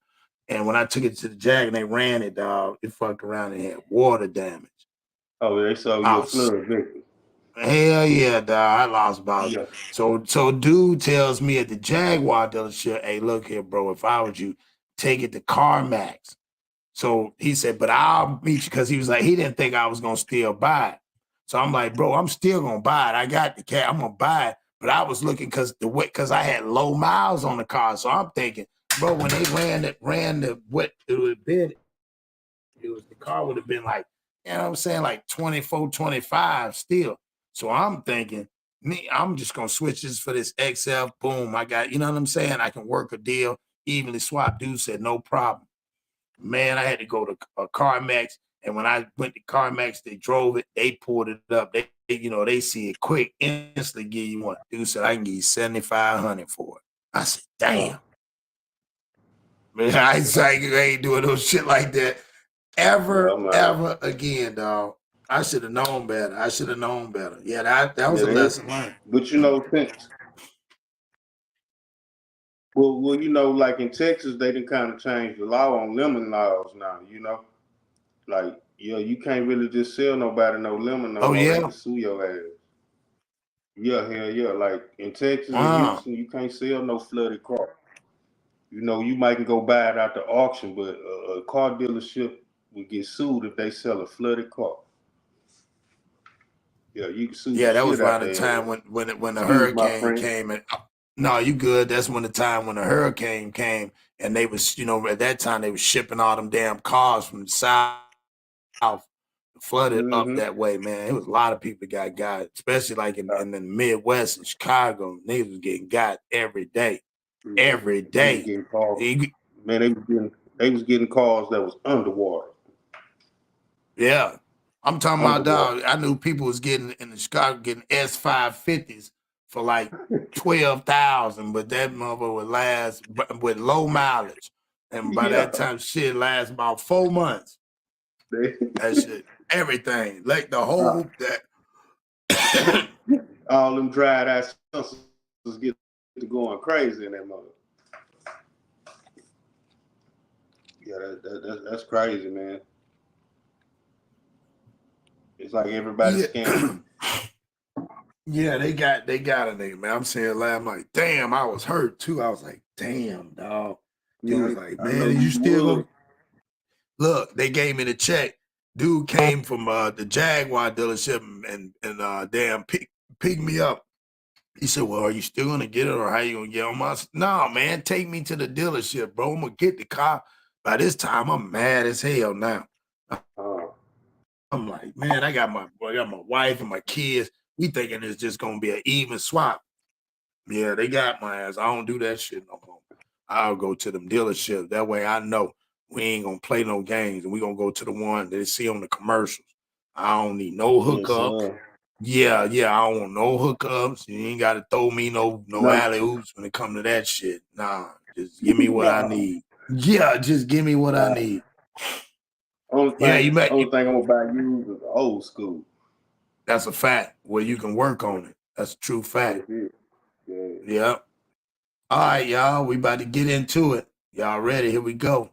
And when I took it to the Jag and they ran it, dog, it fucked around and had water damage.
Oh, they saw you a flood victim.
Hell yeah, dog. I lost about it. So dude tells me at the Jaguar dealership, hey, look here, bro, if I was you, take it to CarMax. So he said, but I'll meet you, because he was like, he didn't think I was going to still buy it. So I'm like, bro, I'm still going to buy it. I got the cat. I'm going to buy it. But I was looking because I had low miles on the car. So I'm thinking, bro, when they ran what it would have been, the car would have been like, you know what I'm saying, like 24, 25 still. So I'm thinking, I'm just going to switch this for this XF. Boom, I got, you know what I'm saying? I can work a deal, evenly swap. Dude said, no problem. Man, I had to go to CarMax, and when I went to CarMax, they drove it, they pulled it up, they see it quick, instantly give you one. Dude said, I can give you $7,500 for it. I said, damn. Man, I ain't doing no shit like that ever again, dog. I should have known better. Yeah, that was a lesson learned.
But you know, well, you know, like in Texas, they done kind of changed the law on lemon laws now, you know? Like, you can't really just sell nobody no lemon no more. They can sue your ass. Yeah, hell yeah. Like in Texas and Houston, you can't sell no flooded car. You know, you might can go buy it out the auction, but a car dealership would get sued if they sell a flooded car. Yeah, you can sue.
Yeah, that was around the time when the hurricane came and. No, you good. That's when the time when the hurricane came and they was, you know, at that time they was shipping all them damn cars from the south, flooded up that way, man. It was a lot of people got, especially like in the Midwest and Chicago. Niggas was getting got every day. Every day.
Man, they was getting cars that was underwater.
Yeah. I'm talking about, dog, I knew people was getting in the Chicago getting S550s for like 12,000, but that mother would last with low mileage, and by that time, shit lasts about 4 months. That shit, everything, like the whole that
all them dried ass was get to going crazy in that mother. Yeah, that's crazy, man. It's like everybody's scamming.
Yeah, they got a nigga, man. I'm saying, I'm like, damn, I was hurt too. I was like, damn, dog. Dude was like, man, you still look, they gave me the check. Dude came from the Jaguar dealership and damn picked me up. He said, "Well, are you still gonna get it, or how you gonna get on my?" No, man, take me to the dealership, bro. I'm gonna get the car. By this time, I'm mad as hell now. I'm like, man, I got my wife and my kids. We thinking it's just gonna be an even swap. Yeah, they got my ass. I don't do that shit no more. I'll go to them dealerships. That way I know we ain't gonna play no games, and we gonna go to the one that they see on the commercials. I don't need no hookups. Yeah, I don't want no hookups. You ain't gotta throw me no alley oops when it come to that shit. Nah, just give me what I need. Yeah, just give me what I need.
Only
Yeah,
thing I'm gonna buy you is old school.
That's a fact where you can work on it. That's a true fact. Yeah. All right, y'all. We about to get into it. Y'all ready? Here we go.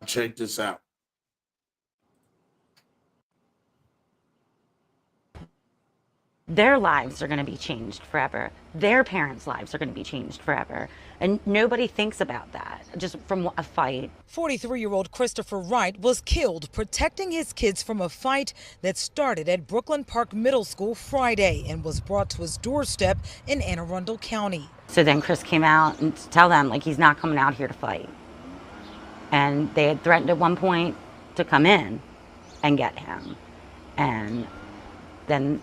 Check this out.
Their lives are going to be changed forever. Their parents' lives are going to be changed forever. And nobody thinks about that, just from a fight.
43-year-old Christopher Wright was killed protecting his kids from a fight that started at Brooklyn Park Middle School Friday and was brought to his doorstep in Anne Arundel County.
So then Chris came out and to tell them, like, he's not coming out here to fight. And they had threatened at one point to come in and get him. And then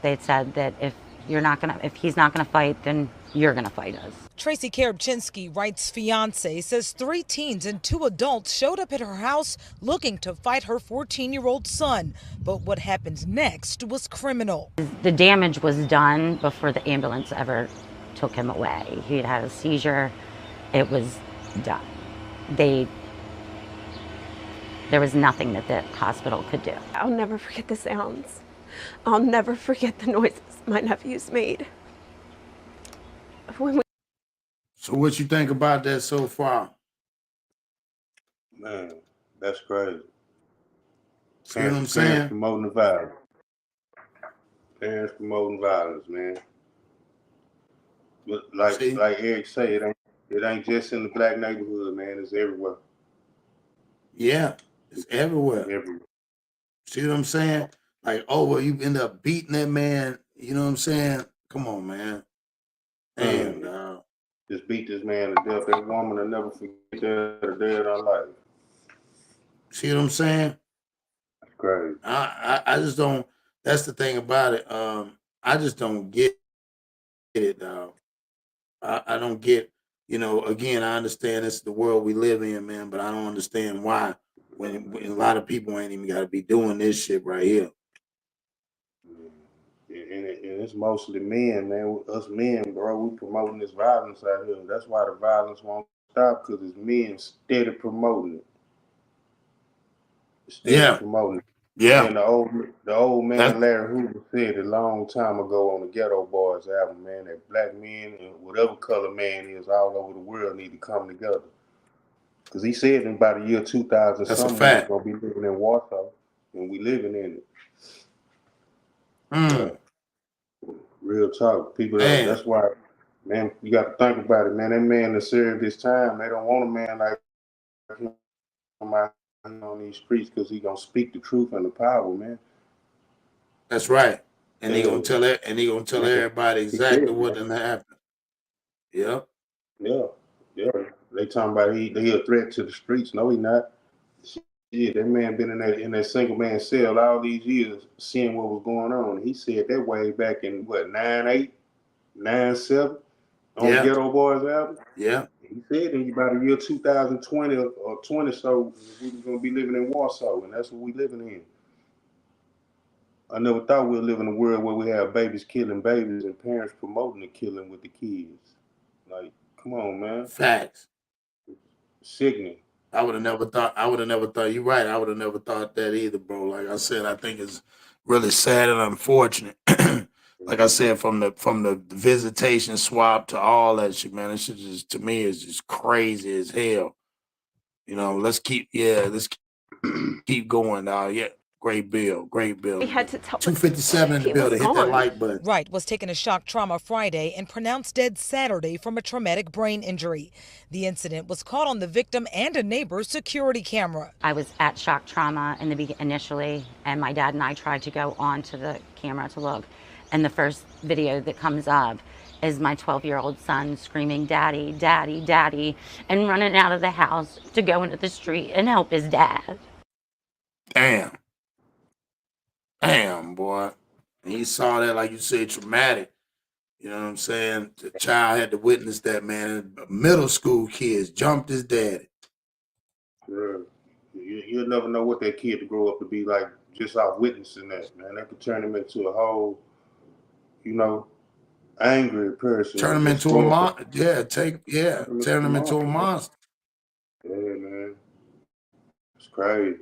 they had said that if he's not gonna fight, then you're gonna fight us.
Tracy Karabczynski, Wright's fiance, says 3 teens and 2 adults showed up at her house looking to fight her 14-year-old son. But what happened next was criminal.
The damage was done before the ambulance ever took him away. He had a seizure. It was done. There was nothing that the hospital could do.
I'll never forget the sounds. I'll never forget the noises my nephews made.
So what you think about that so far?
Man, that's crazy.
See what I'm saying?
Promoting the violence. Parents promoting violence, man. But like Eric said, it ain't just in the black neighborhood, man. It's everywhere.
Yeah, it's everywhere. See what I'm saying? Like, oh, well, you end up beating that man. You know what I'm saying? Come on, man. Damn,
just beat this man to death. That woman will never forget that day of her life.
See what I'm saying?
That's crazy.
I just don't. That's the thing about it. I just don't get it, dog. I don't get. You know, again, I understand this is the world we live in, man, but I don't understand why when a lot of people ain't even got to be doing this shit right here.
And it's mostly men, man. Us men, bro, we promoting this violence out here. That's why the violence won't stop, because it's men steady promoting it. Promoting it.
Yeah.
And the old man Larry Hoover said a long time ago on the Ghetto Boys album, man, that black men and whatever color man is all over the world need to come together. Because he said in about the year 2000, something we're gonna be living in Warsaw, and we living in it. Real talk, people. That's why, man, you got to think about it, man. That man that served his time, they don't want a man like him on these streets because he gonna speak the truth and the power, man.
That's right, and he gonna tell it, and he gonna tell everybody exactly what done happened. Yep.
Yeah. They talking about he a threat to the streets. No, he not. Yeah, that man been in that single man cell all these years, seeing what was going on. He said that way back in what 98, 97 on the Ghetto Boys album.
Yeah.
He said in about the year 2020 or 20, so we was gonna be living in Warsaw, and that's what we living in. I never thought we'd live in a world where we have babies killing babies and parents promoting the killing with the kids. Like, come on, man.
Facts.
Sickening.
I would have never thought. You're right. I would have never thought that either, bro. Like I said, I think really sad and unfortunate. Like I said, from the visitation swap to all that shit, man, this shit just to me is just crazy as hell. You know, let's keep going now. Yeah, great bill, great bill.
We had to tell
257 in the
he
building.
was
Hit that
gone.
like button.
Wright was taken to shock trauma Friday and pronounced dead Saturday from a traumatic brain injury. The incident was caught on the victim and a neighbor's security camera.
I was at shock trauma initially, and my dad and I tried to go onto the camera to look. And the first video that comes up is my 12-year-old son screaming, "Daddy, Daddy, Daddy," and running out of the house to go into the street and help his dad.
Damn. Damn, boy. And he saw that, like you said, traumatic. You know what I'm saying? The child had to witness that, man. Middle school kids jumped his daddy.
Yeah. You'll never know what that kid to grow up to be like just off witnessing that, man. That could turn him into a whole, angry person.
Turn him into a monster. Yeah, turn him into a monster.
Yeah, man. It's crazy.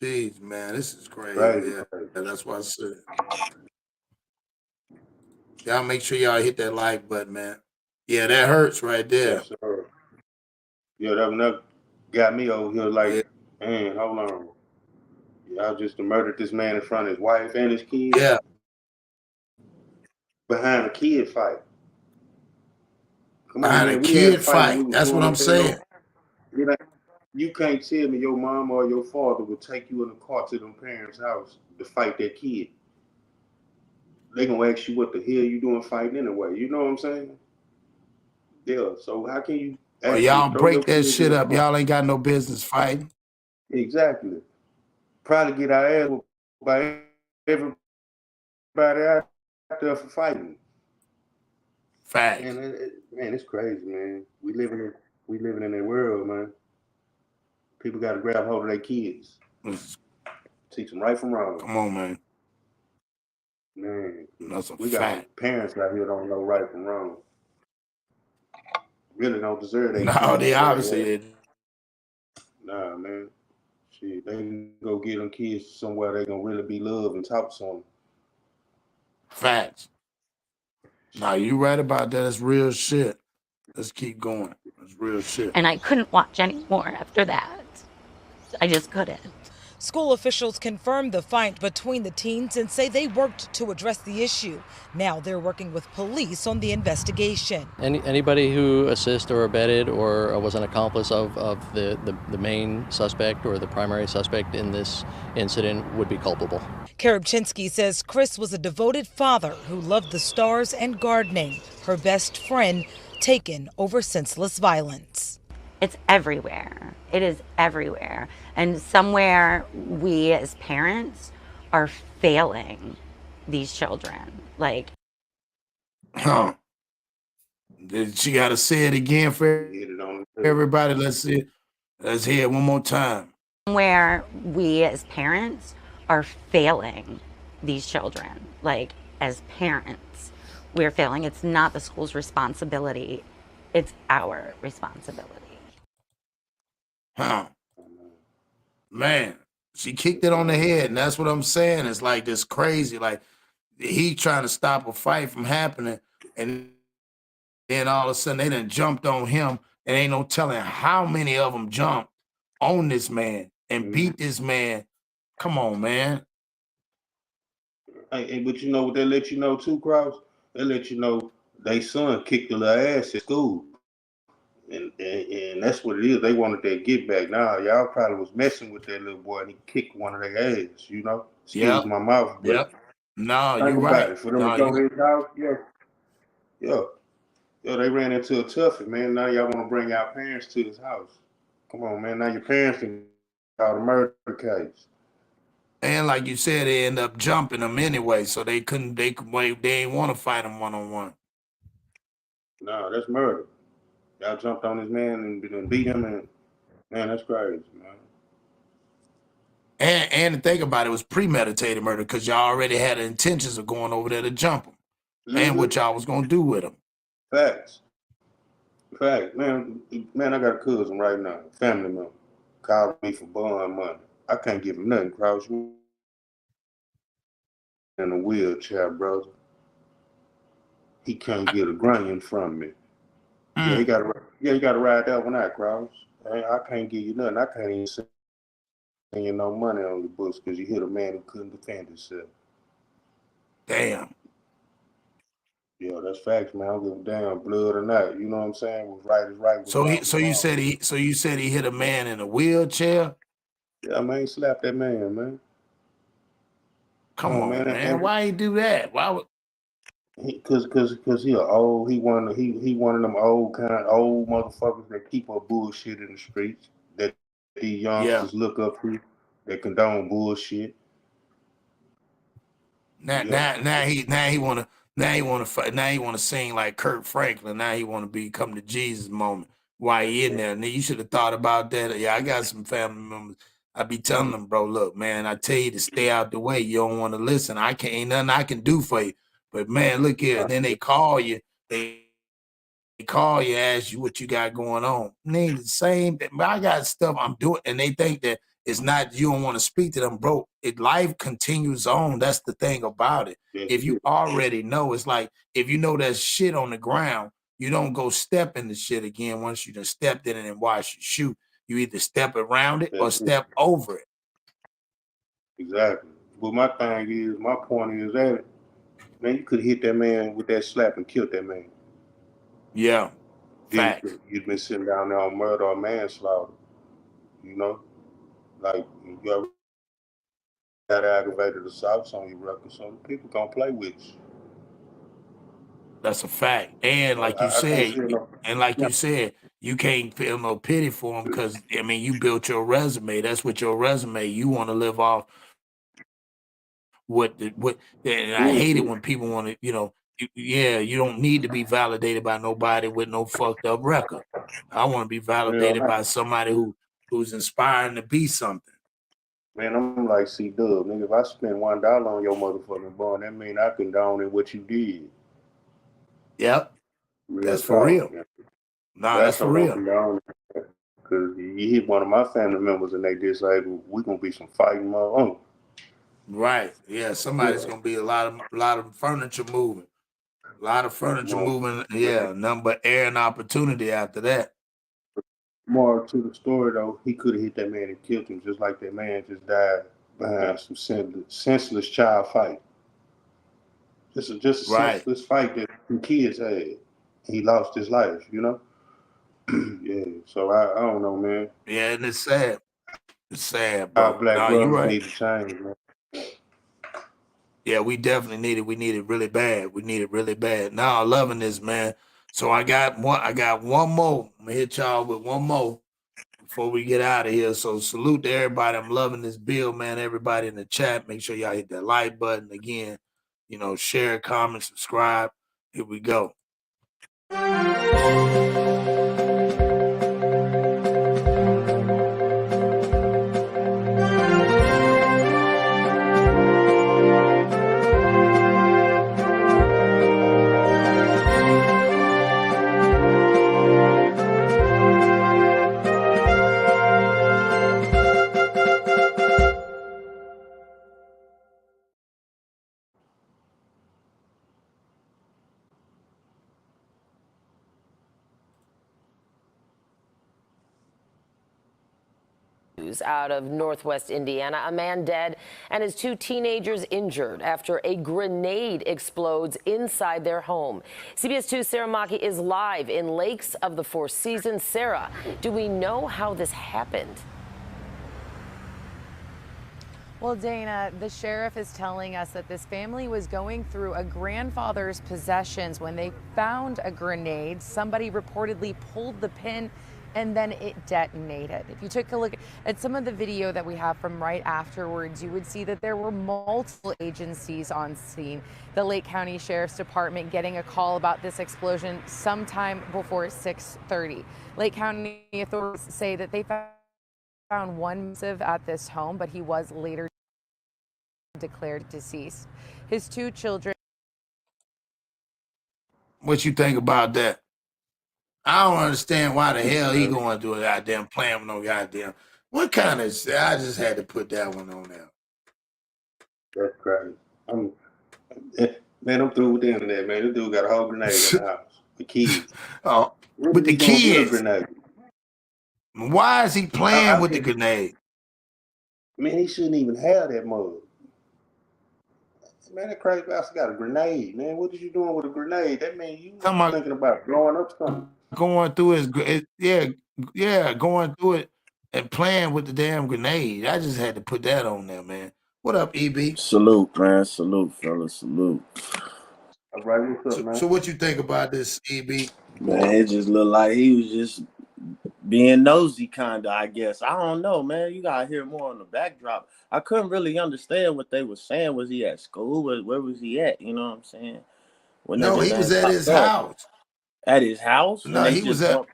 Jeez, man, this is crazy.
Crazy,
Yeah,
crazy.
that's why I said. Y'all make sure y'all hit that like button, man. Yeah, that hurts right there.
Yes, sir. Yeah, that got me over here like, man, hold on. Y'all just murdered this man in front of his wife and his kids.
Yeah.
Behind a kid fight. Come on,
Behind
man,
a
we
kid
had fight
fight.
when we was
That's what
growing
I'm
up,
saying.
You can't tell me your mom or your father would take you in the car to them parents' house to fight that kid. They gonna ask you what the hell you doing fighting anyway. You know what I'm saying? Yeah. So how can you
Well,
actually
y'all
throw
break
your
that
kids in
shit
the
up.
car?
Y'all ain't got no business fighting.
Exactly. Probably get our ass whooped by everybody out there for fighting.
Fact.
Man, it's crazy, man. We living in that world, man. People got to grab hold of their kids, teach them right from wrong.
Come on, man.
Man,
That's a
we got
fact.
parents out here don't know right from wrong. Really don't deserve their
No,
kids.
they obviously didn't.
Nah, man. Shit, they can go get them kids somewhere they gonna really be loved and talk to them.
Facts. Nah, you right about that. It's real shit. Let's keep going. It's real shit.
And I couldn't watch anymore after that. I just couldn't.
School officials confirmed the fight between the teens and say they worked to address the issue. Now they're working with police on the investigation.
Anybody who assisted or abetted or was an accomplice of the main suspect or the primary suspect in this incident would be culpable.
Karabchinsky says Chris was a devoted father who loved the stars and gardening. Her best friend taken over senseless violence.
It's everywhere. It is everywhere. And somewhere we as parents are failing these children. Like,
Huh. Did she got to say it again for everybody? Let's see it. Let's hear it one more time.
somewhere we as parents are failing these children. Like, as parents, we're failing. It's not the school's responsibility. It's our responsibility.
Huh. Man, she kicked it on the head, and that's what I'm saying. It's like this crazy, like he trying to stop a fight from happening, and then all of a sudden they done jumped on him, and ain't no telling how many of them jumped on this man and beat this man. Come on, man.
Hey, but you know what they let you know too, Krause? They let you know they son kicked the little ass at school. And that's what it is. They wanted their get back. Now, y'all probably was messing with that little boy and he kicked one of their ass, you know? Excuse my mouth. But
Yep. No,
think
you're
about
right.
it. For them
No,
to go to his house, yeah, they ran into a toughie, man. Now y'all want to bring our parents to his house. Come on, man. Now your parents can call the murder case.
And like you said, they end up jumping him anyway, so they ain't want to fight him one-on-one.
No, that's murder. Y'all jumped on this man and beat him, and man, that's crazy, man.
And to think about it, was premeditated murder because y'all already had the intentions of going over there to jump him and what y'all was gonna do with him.
Facts. Man, I got a cousin right now, family member, called me for bond money. I can't give him nothing, Krause. in a wheelchair, brother. He can't get a grain from me. Yeah, he gotta ride that one out, Kraus. I can't give you nothing. I can't even send you no money on the books because you hit a man who couldn't defend himself.
Damn.
Yeah, that's facts, man. I don't give a damn, blood or not. You know what I'm saying? What's right is right.
So you said he hit a man in a wheelchair?
Yeah, man, he slapped that man, man.
Come on, man. Why he do that? Why would
Cause he old. He one of them old motherfuckers that keep up bullshit in the streets. That these youngsters look up to. That condone bullshit.
Now he wanna sing like Kurt Franklin. Now he wanna be come to Jesus moment. Why he in there? Now you should have thought about that. Yeah, I got some family members. I be telling them, bro, look, man, I tell you to stay out the way. You don't want to listen. Ain't nothing I can do for you. But man, look here. And then they call you. They call you, ask you what you got going on. And they the same. I got stuff I'm doing, and they think that it's not. You don't want to speak to them, bro. Life continues on. That's the thing about it. If you already know, it's like if you know there's shit on the ground, you don't go step in the shit again. Once you just stepped in it and watch you shoot, you either step around it or step over it.
Exactly. But my point is that, man, you could hit that man with that slap and killed that man.
Yeah. Facts.
You've been sitting down there on murder or manslaughter. You know? Like, you got aggravated assaults on your record, so people gonna play with you.
That's a fact. And like you said, you can't feel no pity for him because, I mean, you built your resume. That's what your resume, you want to live off and I hate it when people want to, you don't need to be validated by nobody with no fucked up record. I want to be validated by somebody who's inspiring to be something.
Man, I'm like C-Dub, nigga. If I spend $1 on your motherfucking bond, that mean I condone in what you did.
Yep. That's for real. Nah, that's for real.
Because you hit one of my family members and they disabled, we gonna be some fighting motherfuckers.
Right. Yeah, somebody's gonna be a lot of furniture moving. A lot of furniture moving. Yeah, nothing but air and opportunity after that.
More to the story though, he could have hit that man and killed him just like that man just died behind some senseless child fight. Just a senseless fight that some kids had. He lost his life, you know? Yeah, so I don't know, man.
Yeah, and it's sad. It's sad, bro.
Our black brothers need to change, man.
Yeah, we definitely need it. We need it really bad. We need it really bad. Now I'm loving this, man. So I got one more. I'm gonna hit y'all with one more before we get out of here. So salute to everybody. I'm loving this bill, man. Everybody in the chat, make sure y'all hit that like button again. Share, comment, subscribe. Here we go.
Out of Northwest Indiana, a man dead and his 2 teenagers injured after a grenade explodes inside their home. CBS 2's Sarah Maki is live in Lakes of the Four Seasons. Sarah, do we know how this happened?
Well, Dana, the sheriff is telling us that this family was going through a grandfather's possessions when they found a grenade. Somebody reportedly pulled the pin and then it detonated. If you took a look at some of the video that we have from right afterwards, you would see that there were multiple agencies on scene. The Lake County Sheriff's Department getting a call about this explosion sometime before 6:30. Lake County authorities say that they found one missive at this home, but he was later declared deceased. His 2 children.
What you think about that? I don't understand why the hell he going to a goddamn plan with no goddamn. What kind of? I just had to put that one on there.
That's crazy. Man, I'm through with the internet, man. This dude got a whole grenade in the house with kids.
Oh,
What
with
is
the
he gonna do with a
kids.
grenade?
Why is he playing
I
with the
think,
grenade?
man, he shouldn't even have that mug. Man, that crazy bastard got a grenade, man. What is you doing with a grenade? That means you
Talking about
thinking about blowing up something.
going through going through it and playing with the damn grenade. I just had to put that on there, man. What up, EB?
Salute, man. Salute, fellas. Salute.
All right, what's up, man?
So what you think about this, EB?
Man, it just looked like he was just being nosy, kind of, I guess. I don't know, man. You got to hear more on the backdrop. I couldn't really understand what they were saying. Was he at school? Where was he at? You know what I'm saying? When
No, he was at his house.
At his house?
No, he was at.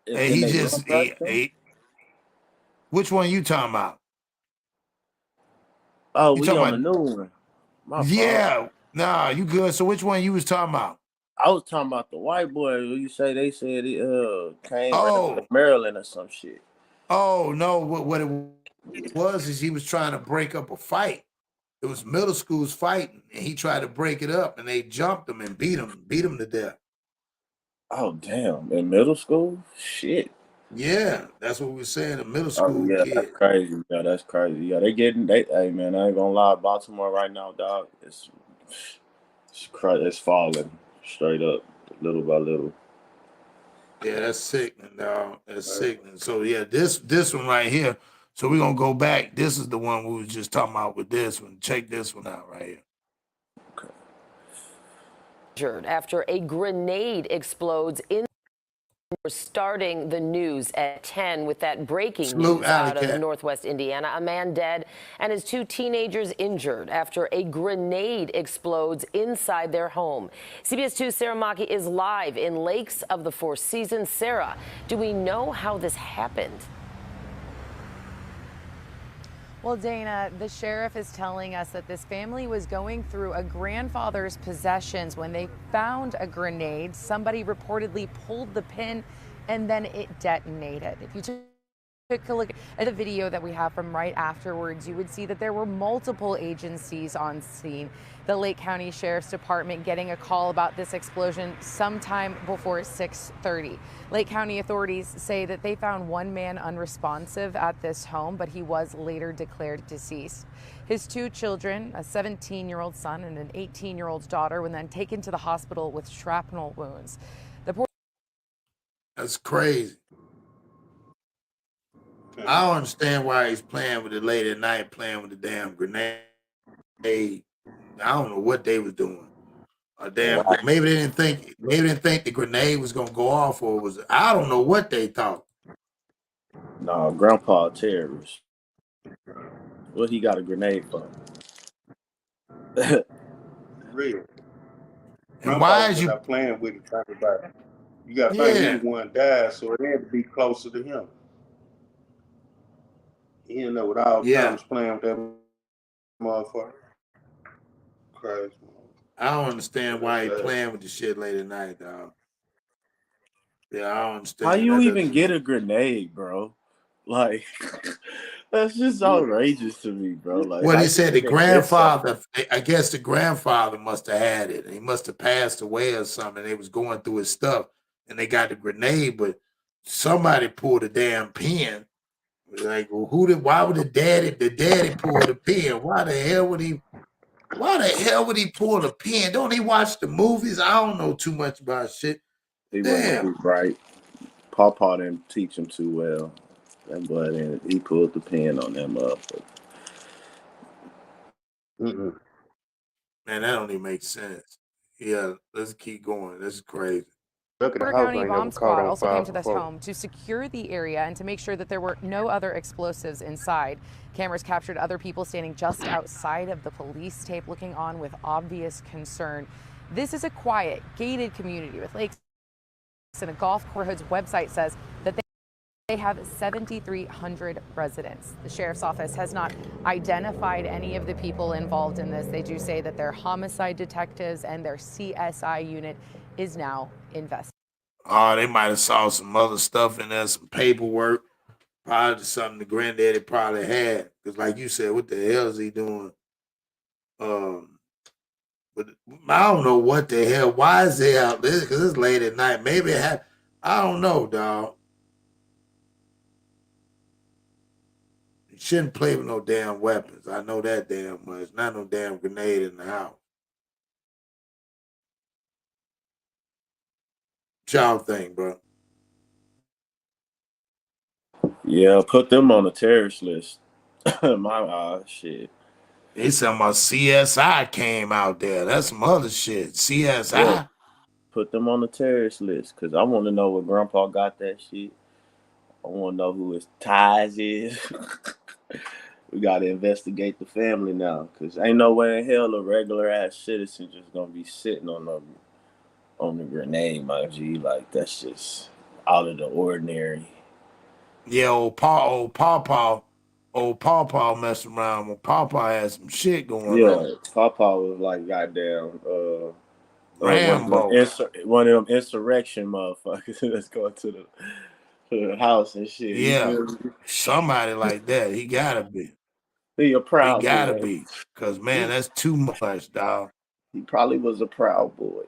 And he just. Which one you talking about?
Oh,
You
we
talking
on the new one. My fault.
Yeah. Nah, you good. So which one you was talking about?
I was talking about the white boy. You say they said he came
Oh.
from Maryland or some shit.
Oh no, what it was is he was trying to break up a fight. It was middle schools fighting, and he tried to break it up, and they jumped him and beat him to death.
Oh damn! In middle school, shit.
Yeah, that's what we were saying. A middle
Oh
school
yeah,
kid.
that's crazy. Yeah, that's crazy. Yeah, hey man, I ain't gonna lie, Baltimore right now, dog. It's crazy. It's falling straight up, little by little.
Yeah, that's sickening, dog. That's sickening. So yeah, this one right here. So we're gonna go back. This is the one we was just talking about with this one. Check this one out right here.
After a grenade explodes in. We're starting the news at 10 with that breaking news out of Northwest Indiana. A man dead and his 2 teenagers injured after a grenade explodes inside their home. CBS 2's Sarah Maki is live in Lakes of the Four Seasons. Sarah, do we know how this happened?
Well, Dana, the sheriff is telling us that this family was going through a grandfather's possessions when they found a grenade. Somebody reportedly pulled the pin and then it detonated. If you took a look at the video that we have from right afterwards, you would see that there were multiple agencies on scene. The Lake County Sheriff's Department getting a call about this explosion sometime before 6:30. Lake County authorities say that they found one man unresponsive at this home, but he was later declared deceased. His 2 children, a 17-year-old son and an 18-year-old daughter, were then taken to the hospital with shrapnel wounds.
That's crazy. I don't understand why he's playing with it late at night, playing with the damn grenade. I don't know what they was doing. Maybe they didn't think the grenade was gonna go off, or was I don't know what they thought.
No, Grandpa a terrorist. What he got a grenade for?
Real.
And why is you
not playing with it? Talking about it. You got to think he the one died, so it had to be closer to him. He didn't know what all times playing with that motherfucker. Crazy.
I don't understand why he playing with the shit late at night, dog. Yeah, I don't understand.
How you even get a grenade, bro? Like, that's just outrageous to me, bro. Like,
what he said, the grandfather, I guess the grandfather must have had it. He must have passed away or something. They was going through his stuff and they got the grenade, but somebody pulled a damn pin. Like, well, why would the daddy pull the pin? Why the hell would he pull the pin? Don't he watch the movies? I don't know too much about shit.
He wasn't right. Pawpaw didn't teach him too well. That boy didn't. He pulled the pin on that motherfucker.
Man, that don't even make sense. Yeah, let's keep going. This is crazy.
Porter County Bomb Squad also came to this home to secure the area and to make sure that there were no other explosives inside. Cameras captured other people standing just outside of the police tape, looking on with obvious concern. This is a quiet, gated community with lakes and a golf course. Hood's website says that they have 7,300 residents. The sheriff's office has not identified any of the people involved in this. They do say that their homicide detectives and their CSI unit is now investigating.
Oh, they might have saw some other stuff in there, some paperwork. Probably something the granddaddy probably had. Because like you said, what the hell is he doing? But I don't know what the hell. Why is they out there? Because it's late at night. Maybe it had. I don't know, dog. You shouldn't play with no damn weapons. I know that damn much. Not no damn grenade in the house. What y'all think, bro?
Yeah, put them on the terrorist list. My shit.
They talking about CSI came out there. That's some other shit. CSI.
Yeah. Put them on the terrorist list because I want to know where Grandpa got that shit. I want to know who his ties is. We got to investigate the family now because ain't no way in hell a regular ass citizen just gonna be sitting on the grenade, my G. Like that's just out of the ordinary.
Yeah, old Pawpaw messed around when Pawpaw had some shit going on.
Yeah, Pawpaw was like goddamn
Rambo.
One of them insurrection motherfuckers that's going to the house and shit.
Yeah, somebody like that. He gotta be.
He a proud
He gotta
boy.
be. Because, man, that's too much, dog.
He probably was a proud boy.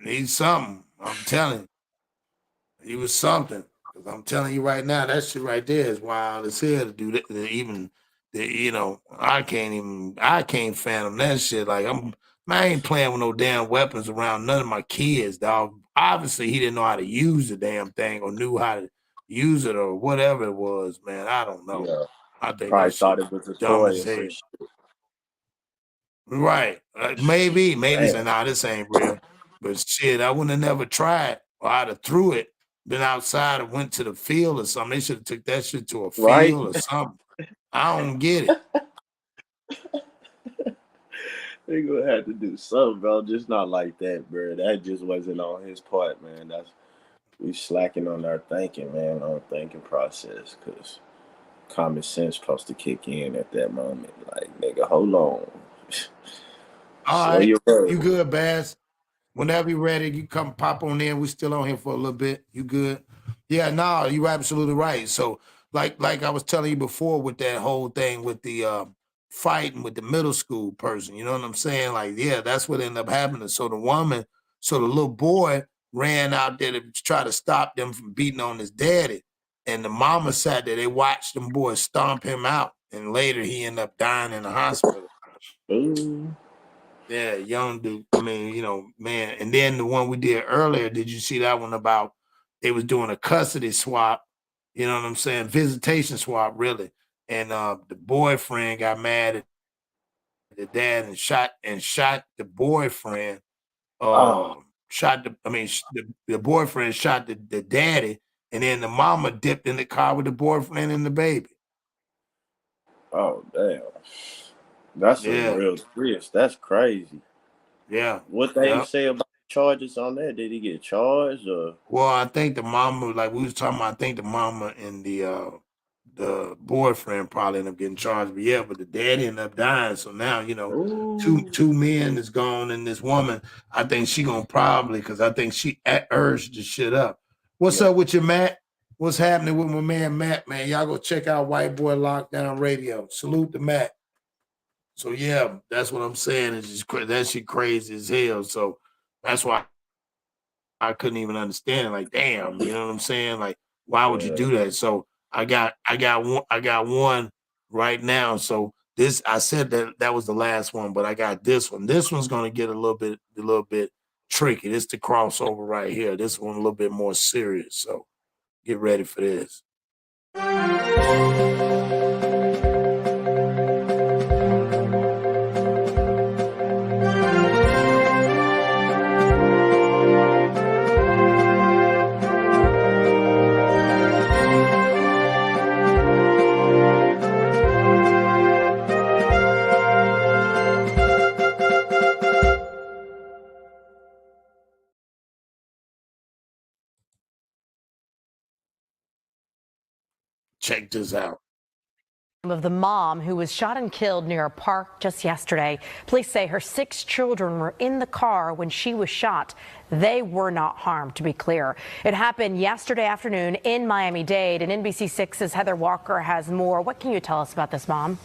He's something. I'm telling you. He was something. Because I'm telling you right now, that shit right there is wild as hell to do that. I can't fathom that shit. Like, I ain't playing with no damn weapons around none of my kids, dog. Obviously, he didn't know how to use the damn thing or knew how to use it or whatever it was, man. I don't know.
Yeah.
I think
Probably
that
thought
shit
it was a
dumb
toy
as
or some
hell.
shit.
Right. Maybe
Damn.
say, nah, this ain't real. But shit, I wouldn't have never tried. Or I'd have threw it, been outside and went to the field or something. They should have took that shit to a field
Right?
or something. I don't get it.
They gonna have to do something, bro. Just not like that, bro. That just wasn't on his part, man. We slacking on our thinking, man, on thinking process, because common sense supposed to kick in at that moment. Like, nigga, hold on.
All
Slow
right.
your roll.
You good, Bass? Whenever you're ready, you come pop on in. We're still on here for a little bit. You good? Yeah, no, you're absolutely right. So, like I was telling you before with that whole thing with the fighting with the middle school person, you know what I'm saying? Like, yeah, that's what ended up happening. So the little boy ran out there to try to stop them from beating on his daddy. And the mama sat there, they watched them boys stomp him out. And later he ended up dying in the hospital.
Ooh.
Yeah, young dude. I mean, man. And then the one we did earlier, did you see that one about they was doing a custody swap? You know what I'm saying? Visitation swap, really. And the boyfriend got mad at the dad and shot the boyfriend. The boyfriend shot the daddy, and then the mama dipped in the car with the boyfriend and the baby.
Oh, damn. That's a real twist. That's crazy.
Yeah.
What they say about charges on that? Did he get charged or?
Well, I think the mama, like we was talking about, I think the mama and the boyfriend probably ended up getting charged. But the daddy ended up dying. So now, two men is gone, and this woman, I think she gonna probably, because I think she urged the shit up. What's up with you, Matt? What's happening with my man Matt, man? Y'all go check out White Boy Lockdown Radio. Salute to Matt. So yeah, that's what I'm saying. It's just that shit crazy as hell. So that's why I couldn't even understand it. Like, damn, you know what I'm saying? Like, why would you do that? So I got one right now. So this, I said that was the last one, but I got this one. This one's gonna get a little bit tricky. This the crossover right here. This one a little bit more serious. So get ready for this. Check this out.
Of the mom who was shot and killed near a park just yesterday. Police say her 6 children were in the car when she was shot. They were not harmed, to be clear. It happened yesterday afternoon in Miami-Dade, and NBC6's Heather Walker has more. What can you tell us about this, Mom?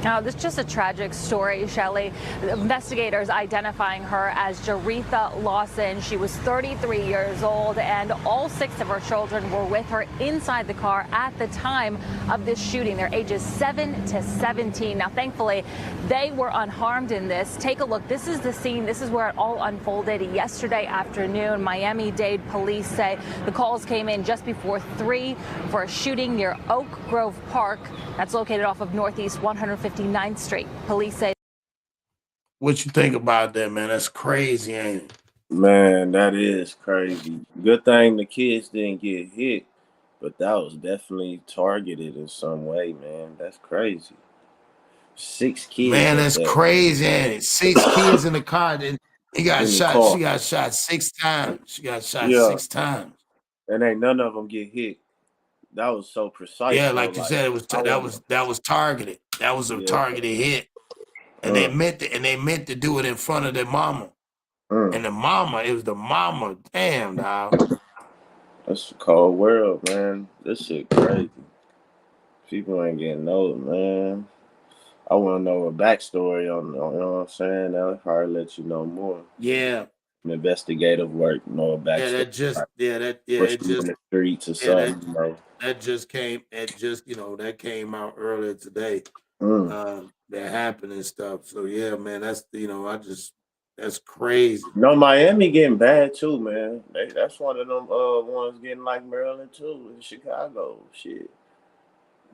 Now, this is just a tragic story, Shelley. Investigators identifying her as Jaretha Lawson. She was 33 years old, and all 6 of her children were with her inside the car at the time of this shooting. Their ages 7 to 17. Now, thankfully, they were unharmed in this. Take a look. This is the scene. This is where it all unfolded yesterday afternoon. Miami-Dade police say the calls came in just before 3 for a shooting near Oak Grove Park. That's located off of Northeast 159th Street. Police say.
What you think about that, man? That's crazy, ain't it?
Man, that is crazy. Good thing the kids didn't get hit, but that was definitely targeted in some way, man. That's crazy. 6 kids.
Man, that's crazy, ain't it? 6 kids in the car. Then he got
In the
shot.
car.
She got shot 6 times. She got shot
Yeah.
6 times.
And ain't none of them get hit. That was so precise.
Yeah,
though,
like you said, it was
I
that
wouldn't-
was targeted. That was a
Yeah.
targeted hit, and they meant to do it in front of their mama. And the mama, it was the mama. Damn, dog.
That's a cold world, man. This shit crazy. People ain't getting old, man. I want to know a backstory on, you know what I'm saying? That'll probably let you know more.
Yeah,
Investigative work, know a backstory.
yeah, that just, yeah, that, yeah,
Push
it
them in
just,
the streets or
yeah,
something, you know.
that just came, it just, that came out earlier today.
Mm.
That happened and stuff. So yeah, man, that's, that's crazy.
No, Miami getting bad too, man. That's one of them ones getting like Maryland too, in Chicago. Shit.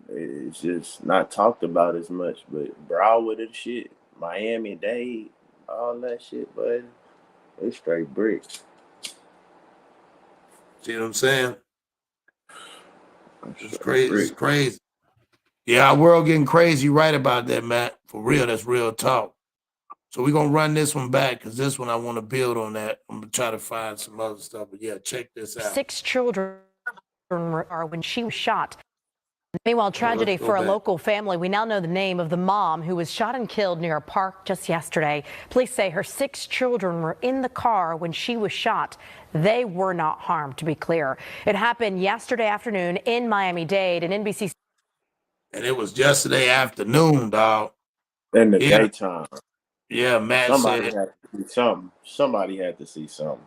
It's just not talked about as much, but Broward and shit, Miami-Dade, all that shit, but it's straight bricks.
See what I'm saying? It's
Straight
crazy.
bricks.
It's crazy. Yeah, our world getting crazy. You right about that, Matt. For real, that's real talk. So we're gonna run this one back because this one I want to build on that. I'm gonna try to find some other stuff. But yeah, check this out.
6 children are when she was shot. Meanwhile, tragedy
go
for a
back.
local family. We now know the name of the mom who was shot and killed near a park just yesterday. Police say her 6 children were in the car when she was shot. They were not harmed, to be clear. It happened yesterday afternoon in Miami-Dade, and NBC.
And it was yesterday afternoon, dog.
In the
Yeah.
daytime.
Yeah, Matt
Somebody
said.
had to see something. Somebody had to see something.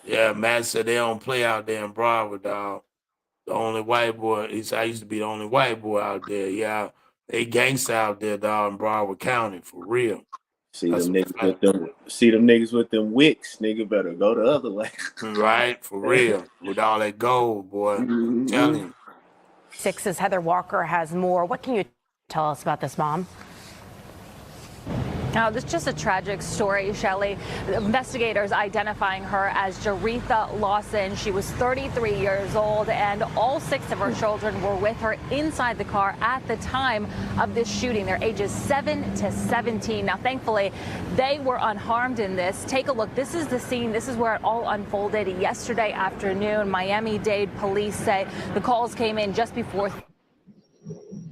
Yeah, Matt said they don't play out there in Broward, dog. The only white boy. I used to be the only white boy out there. Yeah, they gangsta out there, dog, in Broward County for real.
See
That's
them
a
niggas with them wicks, nigga better go the other way.
Right, for real. With all that gold, boy. I'm telling you.
6's Heather Walker has more. What can you tell us about this mom?
Now, this is just a tragic story, Shelley. Investigators identifying her as Jaretha Lawson. She was 33 years old, and all 6 of her children were with her inside the car at the time of this shooting. Their ages 7 to 17. Now, thankfully, they were unharmed in this. Take a look. This is the scene. This is where it all unfolded yesterday afternoon. Miami-Dade police say the calls came in just before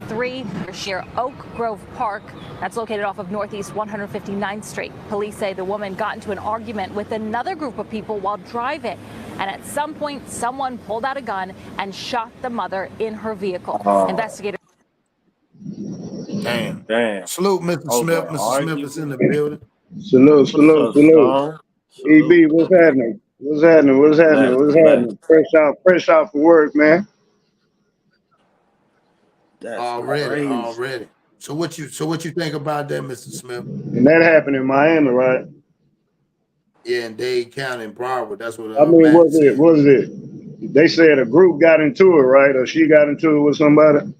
3 near Oak Grove Park. That's located off of Northeast 159th Street. Police say the woman got into an argument with another group of people while driving. And at some point, someone pulled out a gun and shot the mother in her vehicle. Investigators.
Damn.
Salute,
Mr. Smith. Mr. Smith is in the building.
Salute. EB, what's happening? What's happening? Fresh out for work, man.
That's
Already. So what you think about that, Mr. Smith?
And that happened in Miami, right?
Yeah, in Dade County in Broward. That's what
I mean,
Matt
was
said.
it? They said a group got into it, right? Or she got into it with somebody?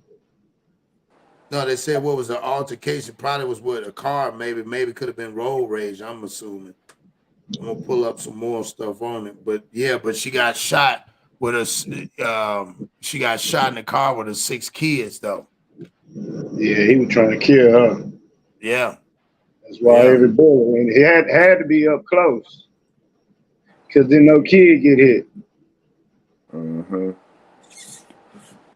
No, they said what was the altercation? Probably was with a car. Maybe could have been road rage. I'm assuming. I'm gonna pull up some more stuff on it. But yeah, she got shot with she got shot in the car with her 6 kids though.
Yeah, he was trying to kill her.
Yeah.
That's why every bullet, and it had to be up close, because then no kid get hit.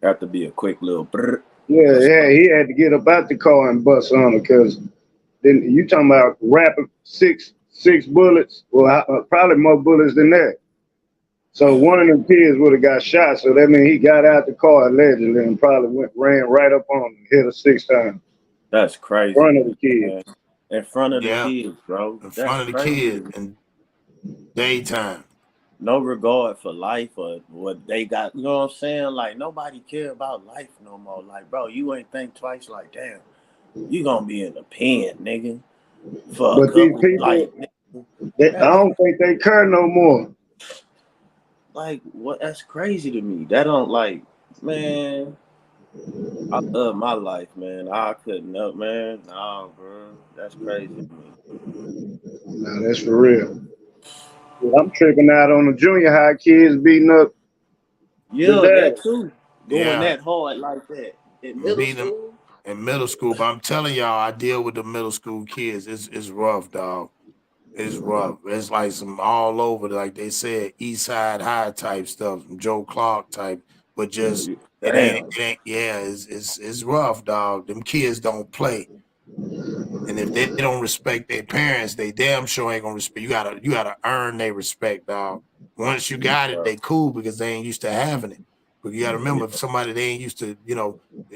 Have to be a quick little brr.
Yeah, he had to get up out the car and bust on her, because then you talking about rapid six bullets. Well, probably more bullets than that. So one of them kids would have got shot. So that means he got out the car allegedly and probably ran right up on him, hit her 6 times.
That's crazy.
In front of the kids.
Man. In front of the
Yeah,
kids, bro.
in
That's
front of the
crazy.
kids in daytime.
No regard for life or what they got. You know what I'm saying? Like, nobody care about life no more. Like, bro, you ain't think twice. Like, damn, you gonna be in the pen, nigga, for a
But these
couple.
people, I don't think they care no more.
Like, what? That's crazy to me. That don't, like, man. I love my life, man. I couldn't help, man. Nah, bro, that's crazy to me.
Nah, that's for real. I'm tripping out on the junior high kids beating up
Yeah,
the
that
dad.
too. Going
Yeah,
that hard like that in middle
beating them
school.
in middle school. But I'm telling y'all, I deal with the middle school kids. It's rough, dog. It's rough. It's like some all over, like they said, East Side High type stuff, some Joe Clark type, but just
Damn.
yeah, it's rough, dog. Them kids don't play. And if they don't respect their parents, they damn sure ain't gonna respect. You gotta earn their respect, dog. Once you got it, they cool because they ain't used to having it. But you gotta remember, if somebody they ain't used to,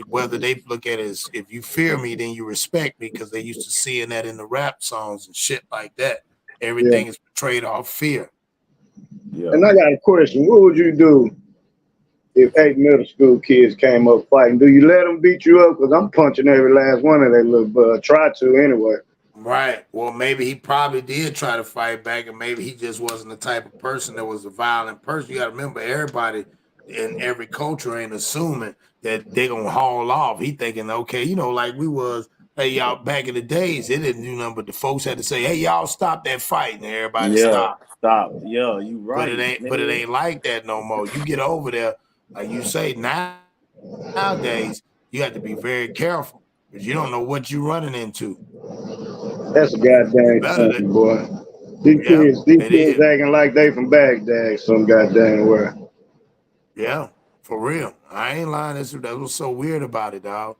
whether they look at it as if you fear me, then you respect me because they used to seeing that in the rap songs and shit like that. Everything is portrayed off fear.
Yeah.
And I got a question. What would you do if 8 middle school kids came up fighting? Do you let them beat you up? Because I'm punching every last one of their little try to anyway.
Right. Well, maybe he probably did try to fight back, and maybe he just wasn't the type of person that was a violent person. You got to remember, everybody in every culture ain't assuming that they gonna haul off. He thinking, okay, like we was, hey, y'all, back in the days, it didn't do nothing, but the folks had to say, hey, y'all, stop that fighting. And everybody stop.
Stop. Yeah, you right.
But it ain't like that no more. You get over there, like you say, nowadays, you have to be very careful because you don't know what you're running into.
That's a goddamn thing, boy. These kids acting like they from Baghdad some goddamn way.
Yeah, for real. I ain't lying. That was so weird about it, dog.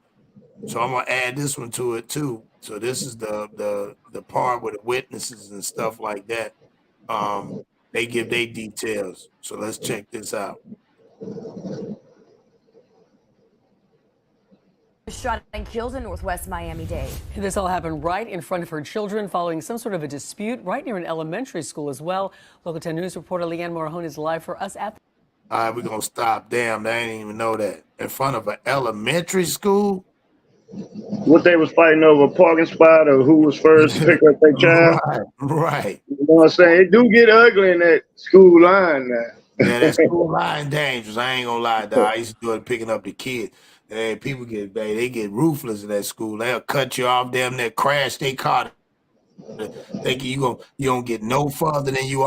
So I'm gonna add this one to it too. So this is the part with the witnesses and stuff like that. They give their details. So let's check this out.
Shot and killed in Northwest Miami-Dade.
This all happened right in front of her children following some sort of a dispute right near an elementary school as well. Local 10 News reporter Leanne Morahone is live for us at.
All right, we're gonna stop. Damn, they didn't even know that. In front of an elementary school?
What they was fighting over, a parking spot or who was first to pick up their child?
Right.
You know what I'm saying? It do get ugly in that school line now.
Yeah, that school line dangerous. I ain't gonna lie, dog. I used to do it picking up the kids. Hey, people they get ruthless in that school. They'll cut you off, damn near crash their car. Thinking you don't get no further than you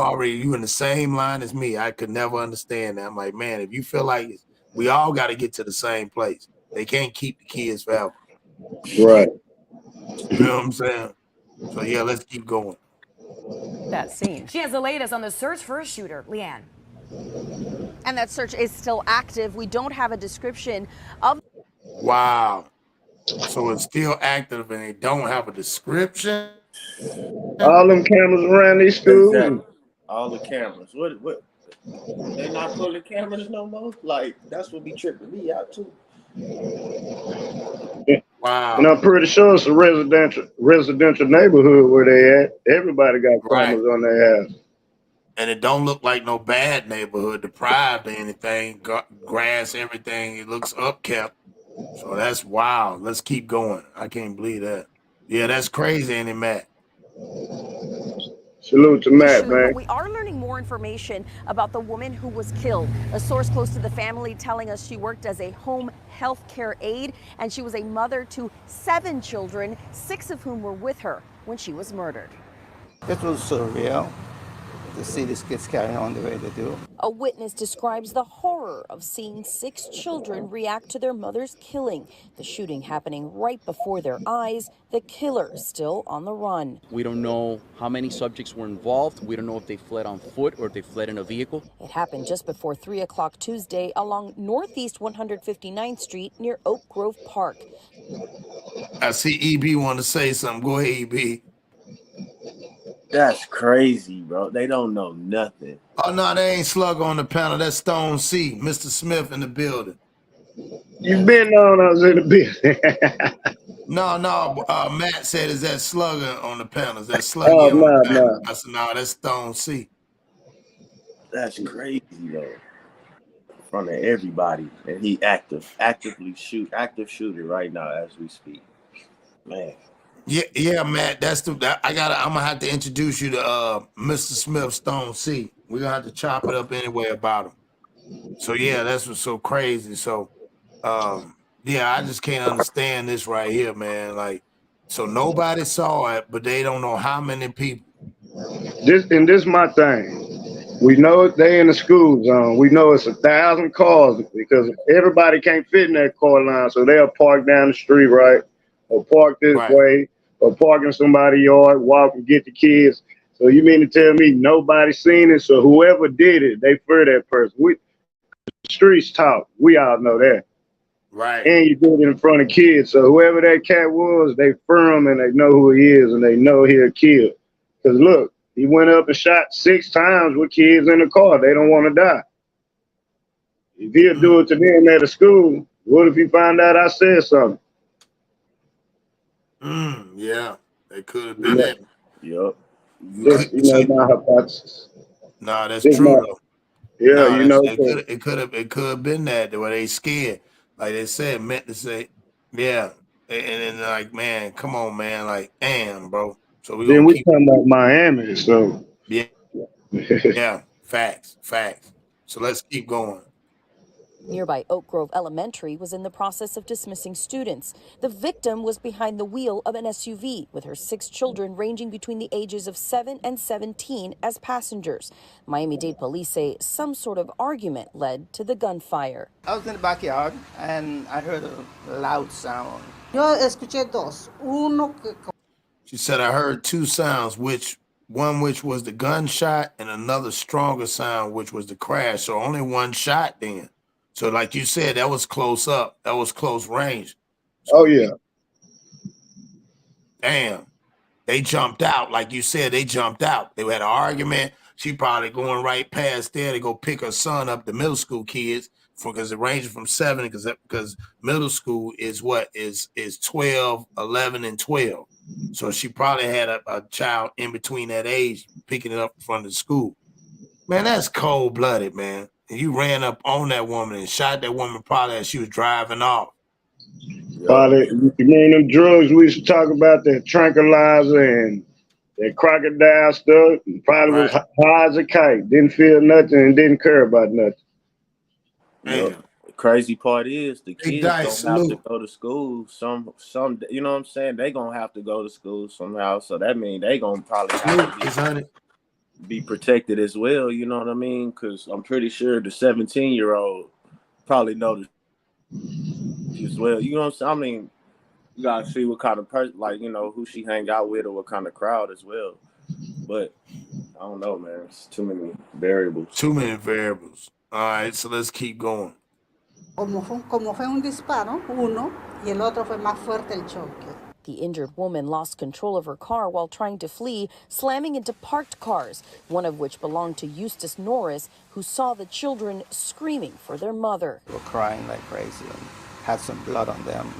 in the same line as me. I could never understand that. I'm like, man, if you feel like we all got to get to the same place. They can't keep the kids forever.
Right.
You know what I'm saying? So yeah, let's keep going.
That scene. She has the latest on the search for a shooter. Leanne.
And that search is still active. We don't have a description of.
Wow. So it's still active and they don't have a description?
All them cameras around these schools.
Exactly. All the cameras. What? They not pulling cameras no more? Like, that's what be tripping me out too.
Wow.
And I'm pretty sure it's a residential neighborhood where they at. Everybody got cameras on their house.
And it don't look like no bad neighborhood, deprived or anything, grass, everything. It looks upkept. So that's wild. Let's keep going. I can't believe that. Yeah, that's crazy, ain't it, Matt?
Salute to Matt, man.
We are learning more information about the woman who was killed. A source close to the family telling us she worked as a home health care aide and she was a mother to 7 children, 6 of whom were with her when she was murdered.
It was surreal to see these kids carrying on the way they do.
A witness describes the horror of seeing 6 children react to their mother's killing. The shooting happening right before their eyes, the killer still on the run.
We don't know how many subjects were involved. We don't know if they fled on foot or if they fled in a vehicle.
It happened just before 3 o'clock Tuesday along Northeast 159th Street near Oak Grove Park.
I see EB want to say something. Go ahead, EB.
That's crazy, bro. They don't know nothing.
Oh, no, they ain't Slug on the panel. That's Stone C. Mr. Smith in the building.
You've been on us in the building.
No, Matt said, is that Slugger on the panel? Is that Sluggy on
no,
the panel?
no.
I said, no, that's Stone C.
That's crazy though. In front of everybody, and he active shooter right now as we speak. Man.
Yeah, Matt. I'm gonna have to introduce you to Mr. Smith Stone C. We're gonna have to chop it up anyway about him. So yeah, that's what's so crazy. So yeah, I just can't understand this right here, man. Like, so nobody saw it, but they don't know how many people.
This my thing. We know they in the school zone. We know it's 1,000 cars because everybody can't fit in that car line, so they'll park down the street, right? Or park this way, or park in somebody's yard, walk and get the kids. So you mean to tell me nobody seen it? So whoever did it, they fear that person. Streets talk. We all know that.
Right.
And you do it in front of kids. So whoever that cat was, they fear him and they know who he is and they know he'll kill. Because look, he went up and shot 6 times with kids in the car. They don't want to die. If he'll do it to them at a school, what if he find out I said something?
Yeah, they could have been it.
Yep.
My hypothesis.
Nah, that's true though.
Yeah,
it could have been that the way they scared, like they said, meant to say, yeah, and then like, man, come on, man, like, damn, bro. So we
talking about Miami, so
yeah, yeah, facts. So let's keep going.
Nearby Oak Grove Elementary was in the process of dismissing students. The victim was behind the wheel of an SUV with her 6 children ranging between the ages of 7 and 17 as passengers. Miami-Dade police say some sort of argument led to the gunfire.
I was in the backyard and I heard a loud sound.
Yo escuché dos. Uno que...
She said, I heard 2 sounds, which was the gunshot and another stronger sound, which was the crash. So only 1 shot then. So like you said, that was close up. That was close range. So,
oh, yeah.
Damn. They jumped out. Like you said, they jumped out. They had an argument. She probably going right past there to go pick her son up, the middle school kids, because it ranges from 7, because middle school is 12, 11, and 12. So she probably had a child in between that age picking it up in front of the school. Man, that's cold-blooded, man. And you ran up on that woman and shot that woman probably as she was driving off.
Probably, you mean them drugs we used to talk about, that tranquilizer and that crocodile stuff? Probably was high as a kite. Didn't feel nothing and didn't care about nothing.
The crazy part is the kids don't have to go to school. Some, you know what I'm saying? They gonna have to go to school somehow. So that means they gonna probably have to be protected as well. You know what I mean? Because I'm pretty sure the 17-year-old probably noticed as well. You know what I'm saying? I mean, you gotta see what kind of person, like, you know, who she hang out with or what kind of crowd as well. But I don't know, man. It's too many variables.
All right, so let's keep going.
Como fue un disparo, uno, y el otro fue más fuerte el choque.
The injured woman lost control of her car while trying to flee, slamming into parked cars, one of which belonged to Eustace Norris, who saw the children screaming for their mother.
They were crying like crazy and had some blood on them.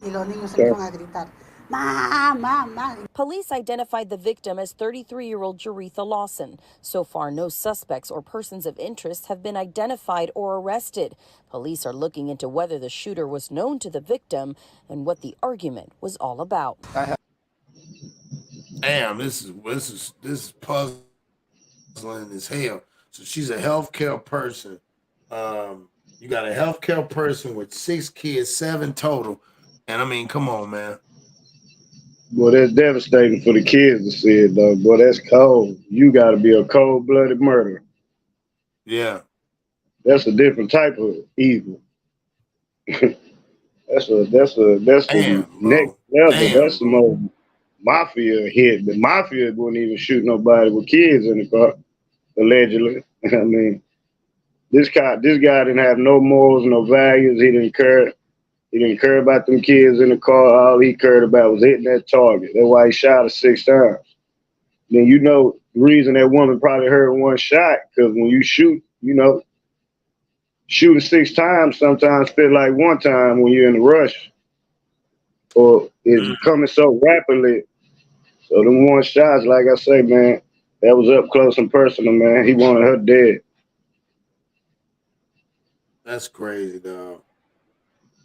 Y los niños se iban a gritar, "Ma."
Police identified the victim as 33-year-old Jaretha Lawson. So far, no suspects or persons of interest have been identified or arrested. Police are looking into whether the shooter was known to the victim and what the argument was all about.
Damn, this is puzzling as hell. So she's a healthcare person. You got a healthcare person with 6 kids, 7 total. And I mean, come on, man.
Well, that's devastating for the kids to see it, though. Boy, that's cold. You got to be a cold-blooded murderer.
Yeah.
That's a different type of evil. that's a next level. That's the most mafia hit. The mafia wouldn't even shoot nobody with kids in the car, allegedly. I mean, this guy didn't have no morals, no values. He didn't care. He didn't care about them kids in the car. All he cared about was hitting that target. That's why he shot her 6 times. Then you know the reason that woman probably heard 1 shot, because when you shoot, you know, shooting 6 times sometimes feel like 1 time when you're in a rush. or it's coming so rapidly. So them one shots, like I say, man, that was up close and personal, man. He wanted her dead.
That's crazy, dog.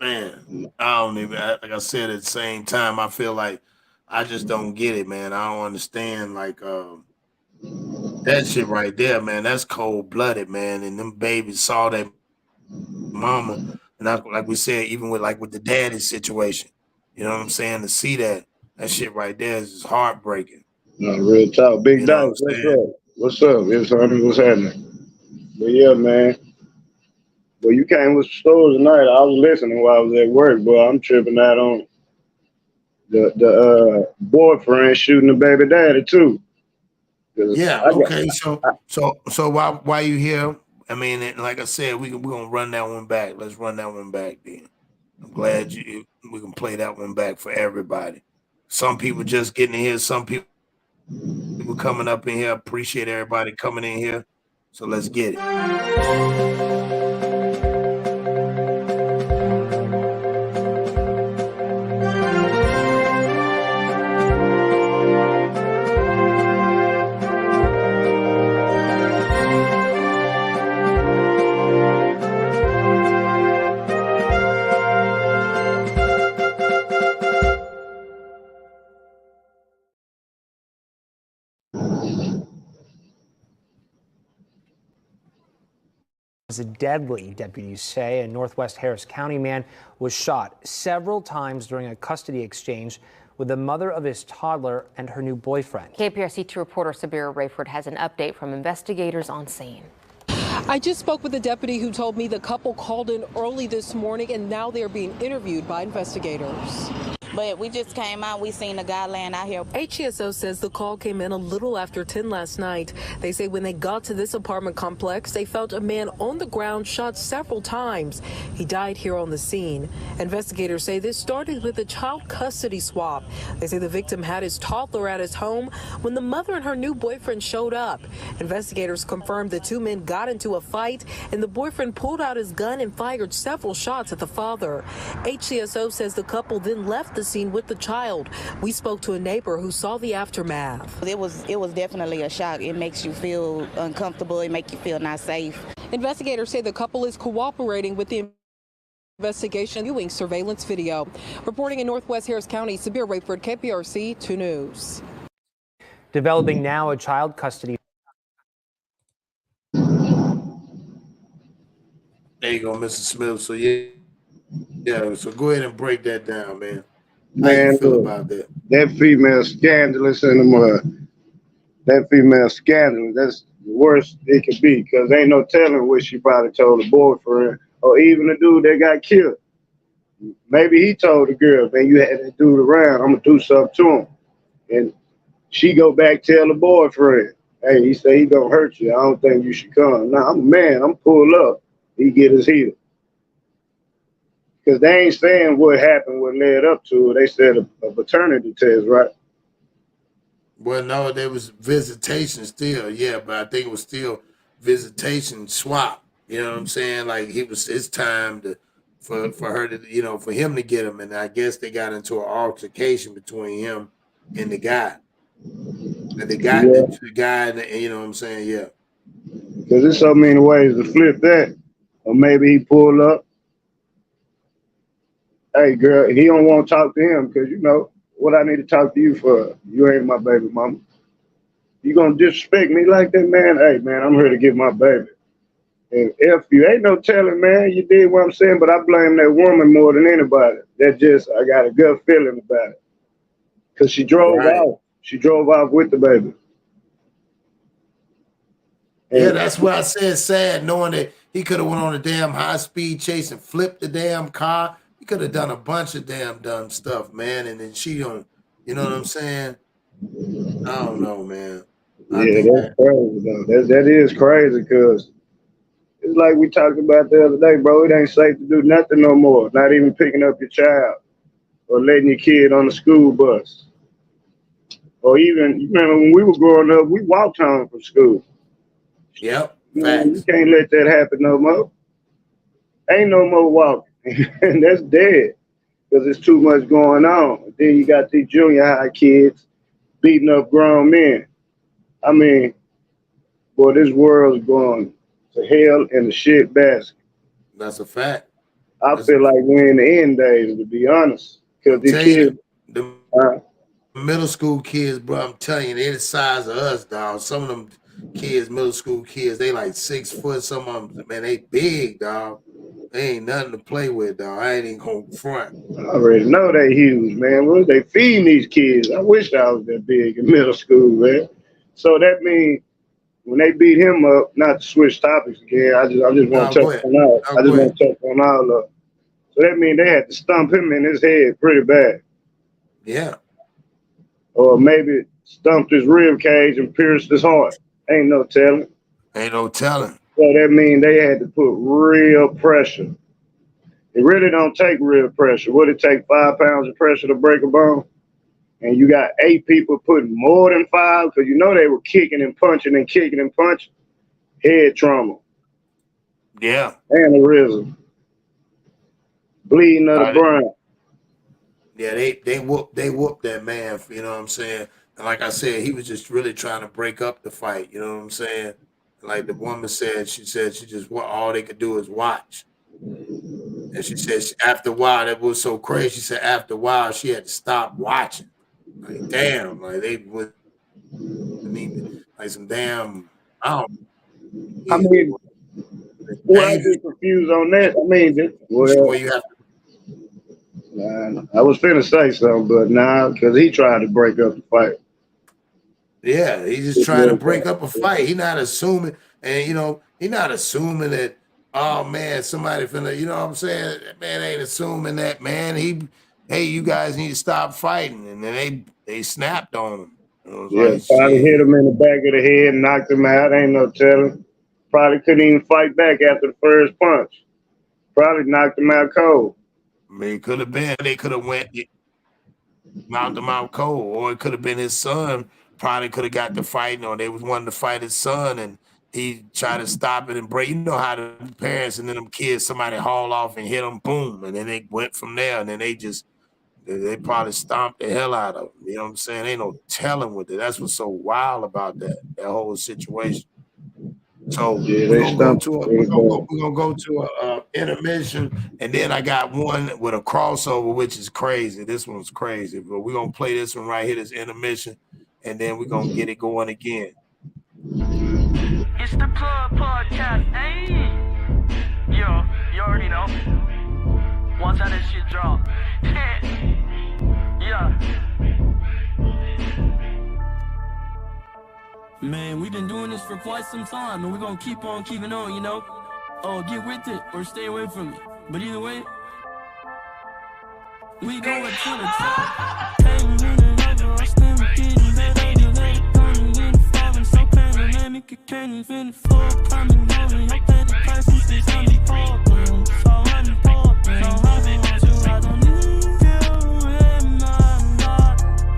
Man, I don't even, like I said, at the same time, I feel like I just don't get it, man. I don't understand, like, that shit right there, man. That's cold blooded, man. And them babies saw their mama, and like we said, even with the daddy situation, you know what I'm saying? To see that shit right there is just heartbreaking.
No, real talk. Big Dog, what's up? What's up? It's honey, what's happening? But yeah, man. Well, you came with some stories tonight. I was listening while I was at work, but I'm tripping out on the boyfriend shooting the baby daddy too.
Yeah. Okay. So why you here? I mean, like I said, we're gonna run that one back. Let's run that one back, then. I'm glad we can play that one back for everybody. Some people just getting in here. Some people coming up in here. Appreciate everybody coming in here. So let's get it.
Deadly, deputies say. A Northwest Harris County man was shot several times during a custody exchange with the mother of his toddler and her new boyfriend.
KPRC2 reporter Sabira Rayford has an update from investigators on scene.
I just spoke with a deputy who told me the couple called in early this morning and now they're being interviewed by investigators.
But we just came out, we seen a guy laying out here.
HCSO says the call came in a little after 10 last night. They say when they got to this apartment complex, they felt a man on the ground shot several times. He died here on the scene. Investigators say this started with a child custody swap. They say the victim had his toddler at his home when the mother and her new boyfriend showed up. Investigators confirmed the two men got into a fight and the boyfriend pulled out his gun and fired several shots at the father. HCSO says the couple then left the scene with the child. We spoke to a neighbor who saw the aftermath.
It was definitely a shock. It makes you feel uncomfortable. It makes you feel not safe.
Investigators say the couple is cooperating with the investigation, viewing surveillance video. Reporting in Northwest Harris County, Sabir Rayford, KPRC 2 News.
Developing now, a child custody.
There you go, Mr. Smith. So yeah. So go ahead and break that down, man. How you feel about that?
That female scandalous in the mud. That female scandalous. That's the worst it could be, because ain't no telling what she probably told the boyfriend or even the dude that got killed. Maybe he told the girl, man, you had that dude around. I'm gonna do something to him. And she go back tell the boyfriend, hey, he say he gonna hurt you. I don't think you should come. Nah, I'm a man. I'm pull up. He get his heel. Because they ain't saying what happened, what led up to it. They said a paternity test, right?
Well, no, there was visitation still, yeah, but I think it was still visitation swap. You know what I'm saying? Like it's time for her to, for him to get him, and I guess they got into an altercation between him and the guy. And the guy, and you know what I'm saying? Yeah.
Because there's so many ways to flip that, or maybe he pulled up. Hey, girl, he don't want to talk to him because, what I need to talk to you for? You ain't my baby mama. You going to disrespect me like that, man? Hey, man, I'm here to get my baby. And if you ain't no telling, man, you did what I'm saying, but I blame that woman more than anybody. I got a good feeling about it. Because she drove off. She drove off with the baby.
Yeah, that's what I said. Sad, knowing that he could have went on a damn high-speed chase and flipped the damn car. He could have done a bunch of damn dumb stuff, man. And then she don't, you know what I'm saying? I don't know, man.
Yeah, that's crazy, though. That is crazy, because it's like we talked about the other day, bro. It ain't safe to do nothing no more. Not even picking up your child or letting your kid on the school bus. Or even, you remember when we were growing up, we walked home from school.
Yep.
You can't let that happen no more. Ain't no more walking. And that's dead. because there's too much going on. Then you got these junior high kids beating up grown men. I mean, boy, this world's going to hell in the shit basket.
That's a fact.
I feel like we're in the end days, to be honest. Because these kids,
the middle school kids, bro, I'm telling you, they're the size of us, dog. Some of them kids, middle school kids, they like 6 foot. Some of them, man, they big, dog. They ain't nothing to play with, dog. I ain't even gonna front.
I already know they huge, man. What are they feeding these kids? I wish I was that big in middle school, man. So that means when they beat him up, not to switch topics again, I just want to touch on all. I just want to touch on all of it. So that means they had to stump him in his head pretty bad.
Yeah.
Or maybe stumped his rib cage and pierced his heart. Ain't no telling.
Ain't no telling.
So that means they had to put real pressure. It really don't take real pressure. Would it take 5 pounds of pressure to break a bone? And you got 8 people putting more than 5, because you know they were kicking and punching and kicking and punching. Head trauma.
Yeah.
Aneurysm. Bleeding of the brain.
Yeah, they whooped that man, you know what I'm saying? And like I said, he was just really trying to break up the fight, you know what I'm saying? Like the woman said, she just all they could do is watch. And she said after a while, that was so crazy. She said after a while, she had to stop watching. Like, damn, like they would, I mean, like some damn, I
mean, well, I get confused on that. I mean, well,
you have to.
I was finna say something, but nah, because he tried to break up the fight.
Yeah, he's just trying to break up a fight. He's not assuming, and you know, he's not assuming that, oh man, somebody finna, you know what I'm saying? That man ain't assuming that, man. Hey, you guys need to stop fighting. And then they snapped on him.
Yeah, probably hit him in the back of the head and knocked him out. Ain't no telling. Probably couldn't even fight back after the first punch. Probably knocked him out cold.
I mean, it could have been, they could have went, knocked him out cold, or it could have been his son. Probably could have got the fighting, or they was wanting to fight his son, and he tried to stop it and break. You know how the parents and then them kids, somebody haul off and hit them, boom, and then they went from there, and then they probably stomped the hell out of him. You know what I'm saying? Ain't no telling with it. That's what's so wild about that whole situation. So
yeah,
we're gonna go to a intermission, and then I got one with a crossover, which is crazy. This one's crazy, but we're gonna play this one right here, this intermission, and then we're gonna get it going again.
It's the Plug Podcast. Hey, yo, you already know. Once how this shit drop. Yeah. Man, we've been doing this for quite some time, and we're gonna keep on keeping on, you know? Oh, get with it or stay away from it. But either way, we going to the top.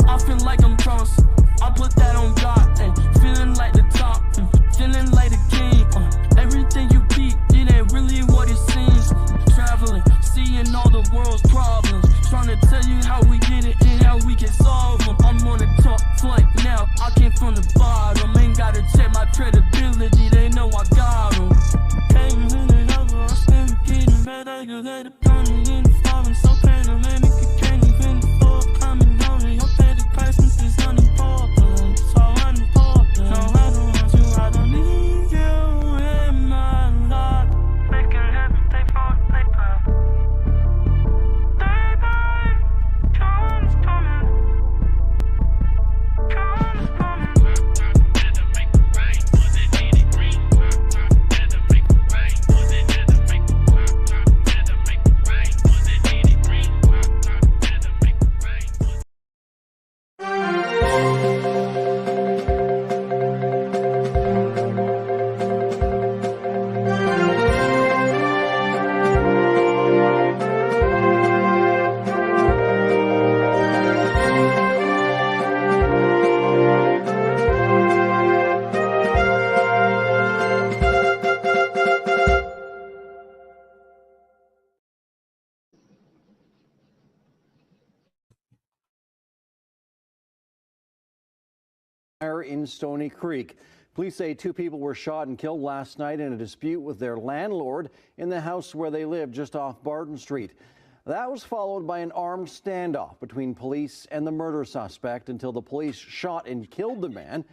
I feel like I'm cross. I put that on God, feeling like the top, feeling like the king. Everything you peep, it ain't really what it seems. Traveling, seeing all the world's problems, trying to tell you how we get it and how we can solve them. I'm on the top flight now, I came from the bottom. Ain't gotta check my credibility, they know I got them. Can't win it over, I'm still getting better. You let it burn me in the fall, I'm so panoramic, you can't even fall. Coming on it, your better presence is unimportant. So unimportant. No, I don't want you, I don't need you in my life. Making heavy day for paper. Day by, comes coming. Comes coming.
in Stony Creek. Police say 2 people were shot and killed last night in a dispute with their landlord in the house where they live just off Barton Street. That was followed by an armed standoff between police and the murder suspect until the police shot and killed the man.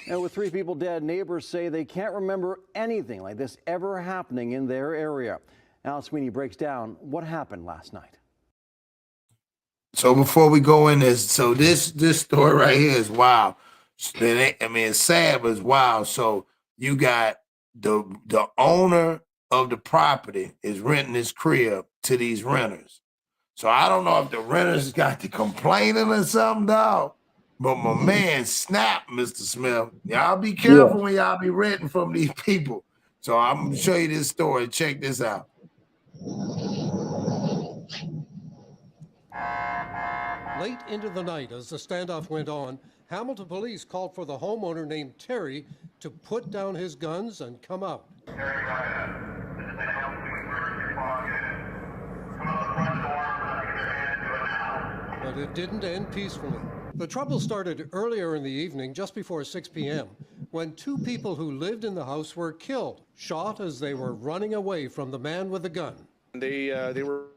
And with 3 people dead, neighbors say they can't remember anything like this ever happening in their area. Alice Sweeney breaks down what happened last night.
So before we go in this, so this story right here is wild. I mean, it's sad, but it's wild. So you got the owner of the property is renting his crib to these renters. So I don't know if the renters got to complaining or something, dog. But my man snapped, Mr. Smith. Y'all be careful when y'all be renting from these people. So I'm gonna show you this story. Check this out.
Late into the night, as the standoff went on, Hamilton police called for the homeowner named Terry to put down his guns and come out. But it didn't end peacefully. The trouble started earlier in the evening, just before 6 p.m., when 2 people who lived in the house were killed, shot as they were running away from the man with the gun.
They were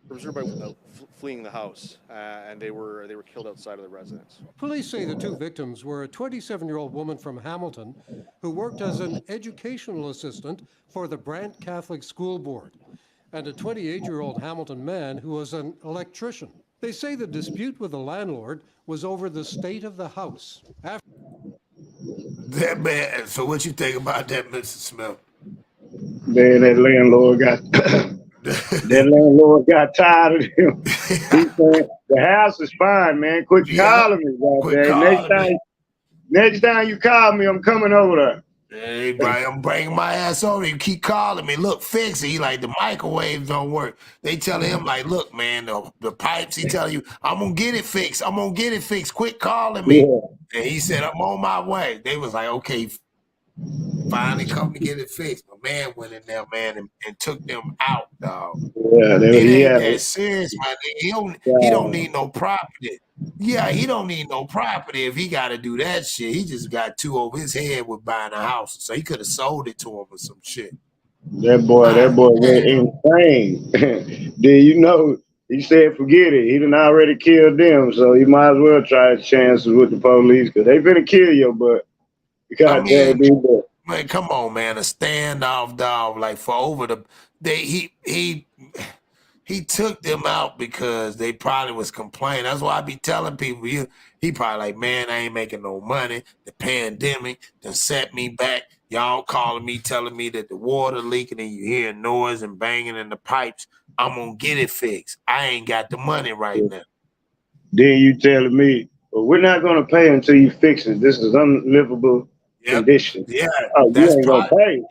observed by fleeing the house, and they were killed outside of the residence.
Police say the 2 victims were a 27-year-old woman from Hamilton who worked as an educational assistant for the Brant Catholic School Board, and a 28-year-old Hamilton man who was an electrician. They say the dispute with the landlord was over the state of the house.
That man. So what you think about that, Mr. Smith?
Man, that landlord got tired of him. He said, the house is fine, man. Quit calling me. Next time you call me, I'm coming over there.
Hey, buddy, I'm bringing my ass over. You keep calling me. Look, fix it. He like, the microwaves don't work. They telling him like, look, man, the pipes. He telling you, I'm gonna get it fixed. I'm gonna get it fixed. Quit calling me. Yeah. And he said, I'm on my way. They was like, okay, finally come to get it fixed. My man went in there, man, and took them out, dog.
Yeah,
it ain't that serious, man. He don't need no property. Yeah, he don't need no property if he got to do that shit. He just got 2 over his head with buying a house, so he could have sold it to him or some shit.
That boy went insane. Did you know? He said, forget it. He done already killed them, so he might as well try his chances with the police because they finna kill your butt.
Man, come on, man, a standoff, dog. Like for over he took them out because they probably was complaining. That's why I be telling people, he probably like, man, I ain't making no money. The pandemic done set me back. Y'all calling me, telling me that the water leaking and you hear noise and banging in the pipes. I'm gonna get it fixed. I ain't got the money right now.
Then you telling me, well, we're not gonna pay until you fix it. This is unlivable condition.
Yeah,
that's probably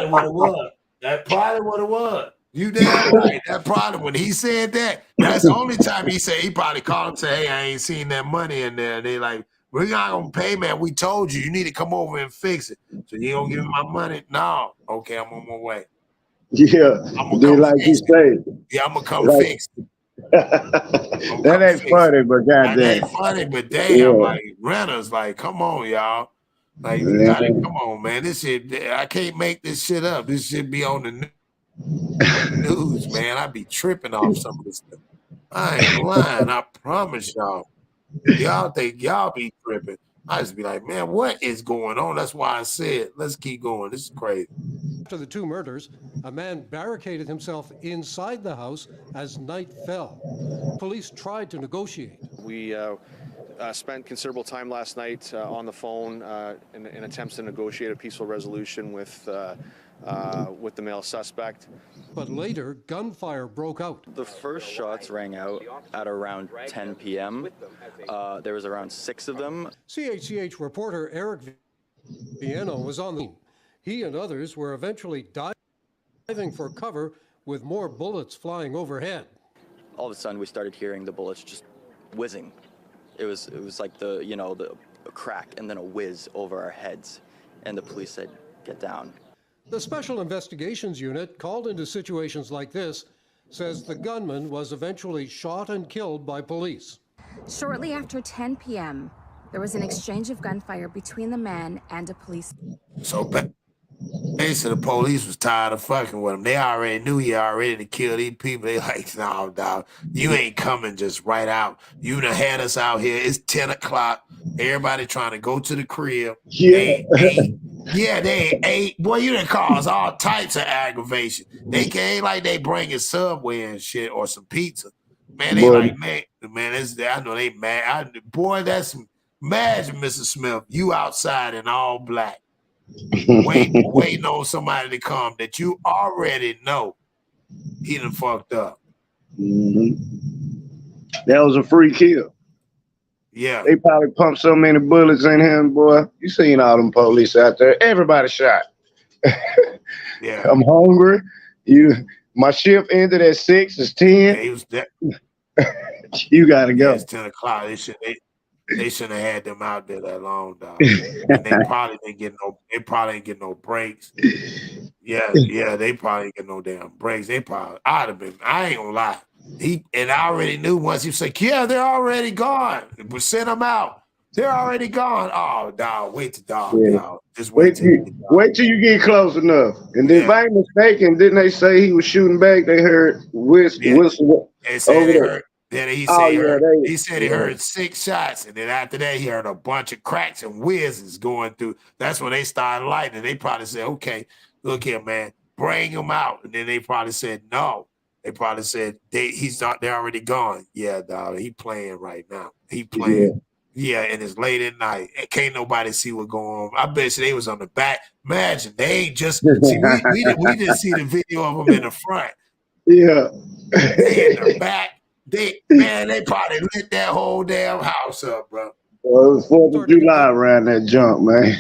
what it was. That's probably what it was. You damn right. That probably when he said that, that's the only time he said, he probably called and said, hey, I ain't seen that money in there. They like, we're not gonna pay, man. We told you need to come over and fix it. So you don't give me my money? No. Okay, I'm on my way.
Yeah. Like you say.
Yeah, I'm gonna come fix it.
That ain't funny, but goddamn.
That ain't funny, but damn, like renters, like, come on, y'all. Like, you gotta, come on, man. This shit, I can't make this shit up. This shit be on the news, man. I be tripping off some of this stuff. I ain't lying. I promise y'all. Y'all think y'all be tripping. I just be like, man, what is going on? That's why I said, let's keep going. This is crazy.
After the 2 murders, a man barricaded himself inside the house as night fell. Police tried to negotiate.
We spent considerable time last night on the phone in attempts to negotiate a peaceful resolution with the male suspect.
But later, gunfire broke out.
The first shots rang out at around 10 p.m. There was around 6 of them.
CHCH reporter Eric Vieno was on the scene. He and others were eventually diving for cover with more bullets flying overhead.
All of a sudden, we started hearing the bullets just whizzing. It was like the crack and then a whiz over our heads, and the police said, "Get down."
The Special Investigations Unit, called into situations like this, says the gunman was eventually shot and killed by police.
Shortly after 10 p.m.,
There was an exchange of gunfire between the man and a police.
So basically, the police was tired of fucking with him. They already knew he already to kill these people. They like, no, dog, you ain't coming just right out. You done had us out here. It's 10 o'clock. Everybody trying to go to the crib.
Yeah.
They ain't. Boy, you done cause all types of aggravation. They ain't like they bringing Subway and shit or some pizza. Man, they
Boy.
like, man, I know they mad. Boy, that's, imagine, Mr. Smith, you outside in all black. waiting on somebody to come that you already know he done fucked up.
That was a free kill.
Yeah.
They probably pumped so many bullets in him, boy. You seen all them police out there. Everybody shot.
Yeah.
I'm hungry. My shift ended at 6. It's 10.
Yeah, he was dead.
You gotta go.
It's 10 o'clock. They shouldn't have had them out there that long, dog. And they probably didn't get no breaks. Yeah, they probably didn't get no damn breaks. I'd have been, I ain't gonna lie. And I already knew once he said, yeah, they're already gone. We sent them out. They're already gone. Oh, dog, wait till dog. Just wait till
you get close enough. And then if I ain't mistaken, didn't they say he was shooting back? They heard whistle.
They said they heard. Then he said he
yeah.
heard 6 shots, and then after that he heard a bunch of cracks and whizzes going through. That's when they started lighting. They probably said, "Okay, look here, man, bring him out." And then they probably said, "No." They probably said they're already gone. Yeah, dog, he playing right now. He playing. Yeah, and it's late at night. Can't nobody see what's going on. I bet you they was on the back. Imagine they ain't just see. We didn't see the video of them in the front.
Yeah,
they in the back. They probably lit that whole damn house up, bro.
Well, it was 4th of July around that jump, man.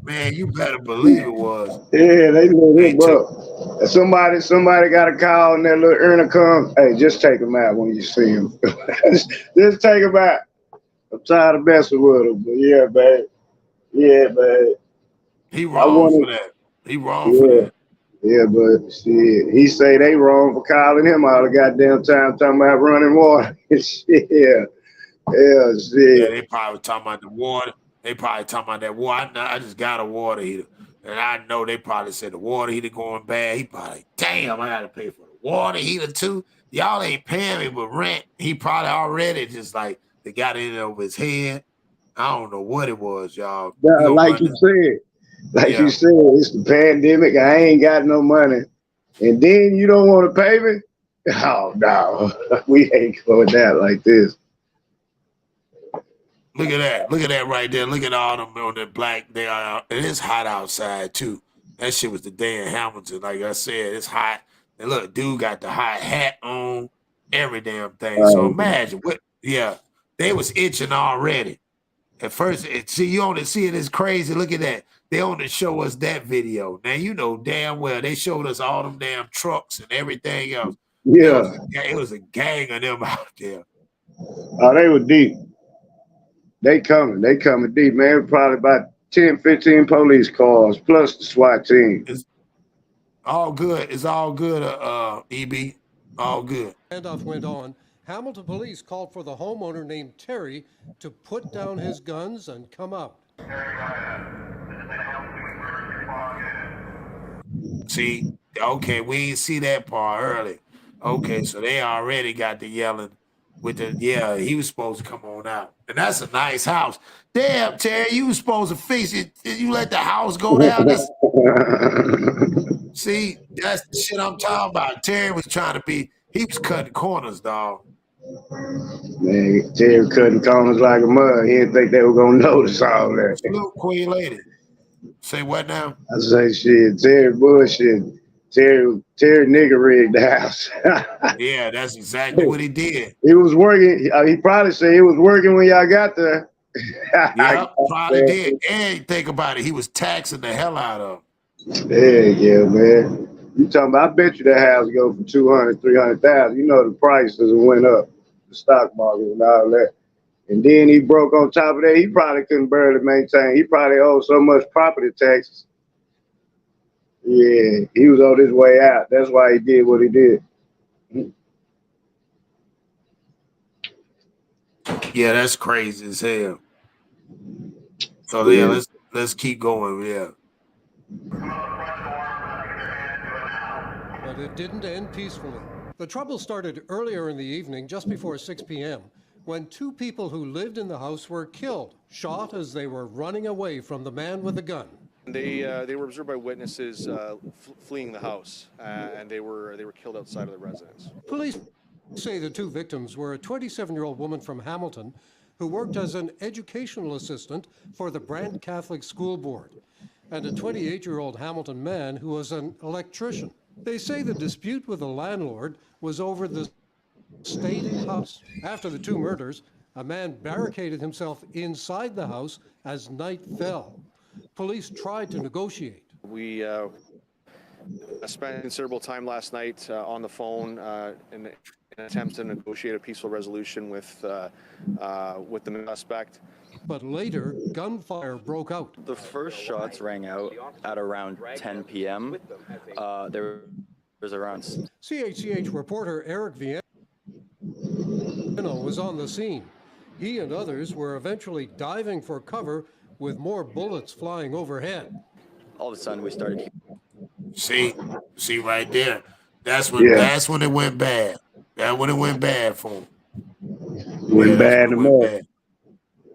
Man, you better believe it was.
Yeah, they lit him up. Somebody got a call and that little intercom. Hey, just take him out when you see him. just take him out. I'm tired of messing with him, but yeah, man. Yeah, man.
He wrong for that. He wrong for that.
Yeah, but shit, he say they wrong for calling him all the goddamn time talking about running water. Shit. Yeah, shit.
Yeah, they probably talking about the water. They probably talking about that water. I just got a water heater. And I know they probably said the water heater going bad. He probably, damn, I gotta pay for the water heater too. Y'all ain't paying me but rent. He probably already just like they got it over his head. I don't know what it was, y'all.
Yeah, like you said. You said, it's the pandemic. I ain't got no money. And then you don't want to pay me? Oh, no. We ain't going down like this.
Look at that. Look at that right there. Look at all them on that black. It is hot outside, too. That shit was the day in Hamilton. Like I said, it's hot. And look, dude got the hot hat on, every damn thing. So imagine what, they was itching already. At first, you only see it as crazy. Look at that. They only show us that video. Now, you know damn well they showed us all them damn trucks and everything else.
Yeah.
It was a gang of them out there.
Oh, they were deep. They coming deep, man. Probably about 10, 15 police cars plus the SWAT team.
It's all good. It's all good, EB. All good.
Standoff went on. Hamilton police called for the homeowner named Terry to put down his guns and come out.
See, okay, we didn't see that part early. Okay, so they already got the yelling with the, he was supposed to come on out. And that's a nice house. Damn, Terry, you was supposed to fix it. You let the house go down. See, that's the shit I'm talking about. Terry was trying to he was cutting corners, dog.
Man, Terry cutting corners like a mud. He didn't think they were going to notice all that.
Look, Queen Lady. Say what now?
I say shit. Terry bullshit. Terry nigga rigged the house.
Yeah, that's exactly what he did.
He was working. He probably said he was working when y'all got there.
Yeah, probably did. And think about it, he was taxing the hell out of him.
Yeah, man. You talking about? I bet you that house go for 200, 300,000. You know the prices went up, the stock market and all that. And then he broke on top of that. He probably couldn't barely maintain. He probably owed so much property taxes. Yeah, he was on his way out. That's why he did what he did.
Yeah, that's crazy as hell. So yeah, let's keep going. Yeah.
But it didn't end peacefully. The trouble started earlier in the evening, just before 6 p.m., when two people who lived in the house were killed, shot as they were running away from the man with the gun.
They were observed by witnesses fleeing the house, and they were killed outside of the residence.
Police say the two victims were a 27-year-old woman from Hamilton who worked as an educational assistant for the Brant Catholic School Board, and a 28-year-old Hamilton man who was an electrician. They say the dispute with the landlord was over the state house. After the two murders, a man barricaded himself inside the house as night fell. Police tried to negotiate.
We spent considerable time last night on the phone in attempts to negotiate a peaceful resolution with the suspect.
But later, gunfire broke out.
The first shots rang out at around 10 p.m. There was around...
CHCH reporter Eric Vienna was on the scene. He and others were eventually diving for cover with more bullets flying overhead.
All of a sudden, we started...
See right there. That's when it went bad. That's when it went bad for him.
Went bad to more.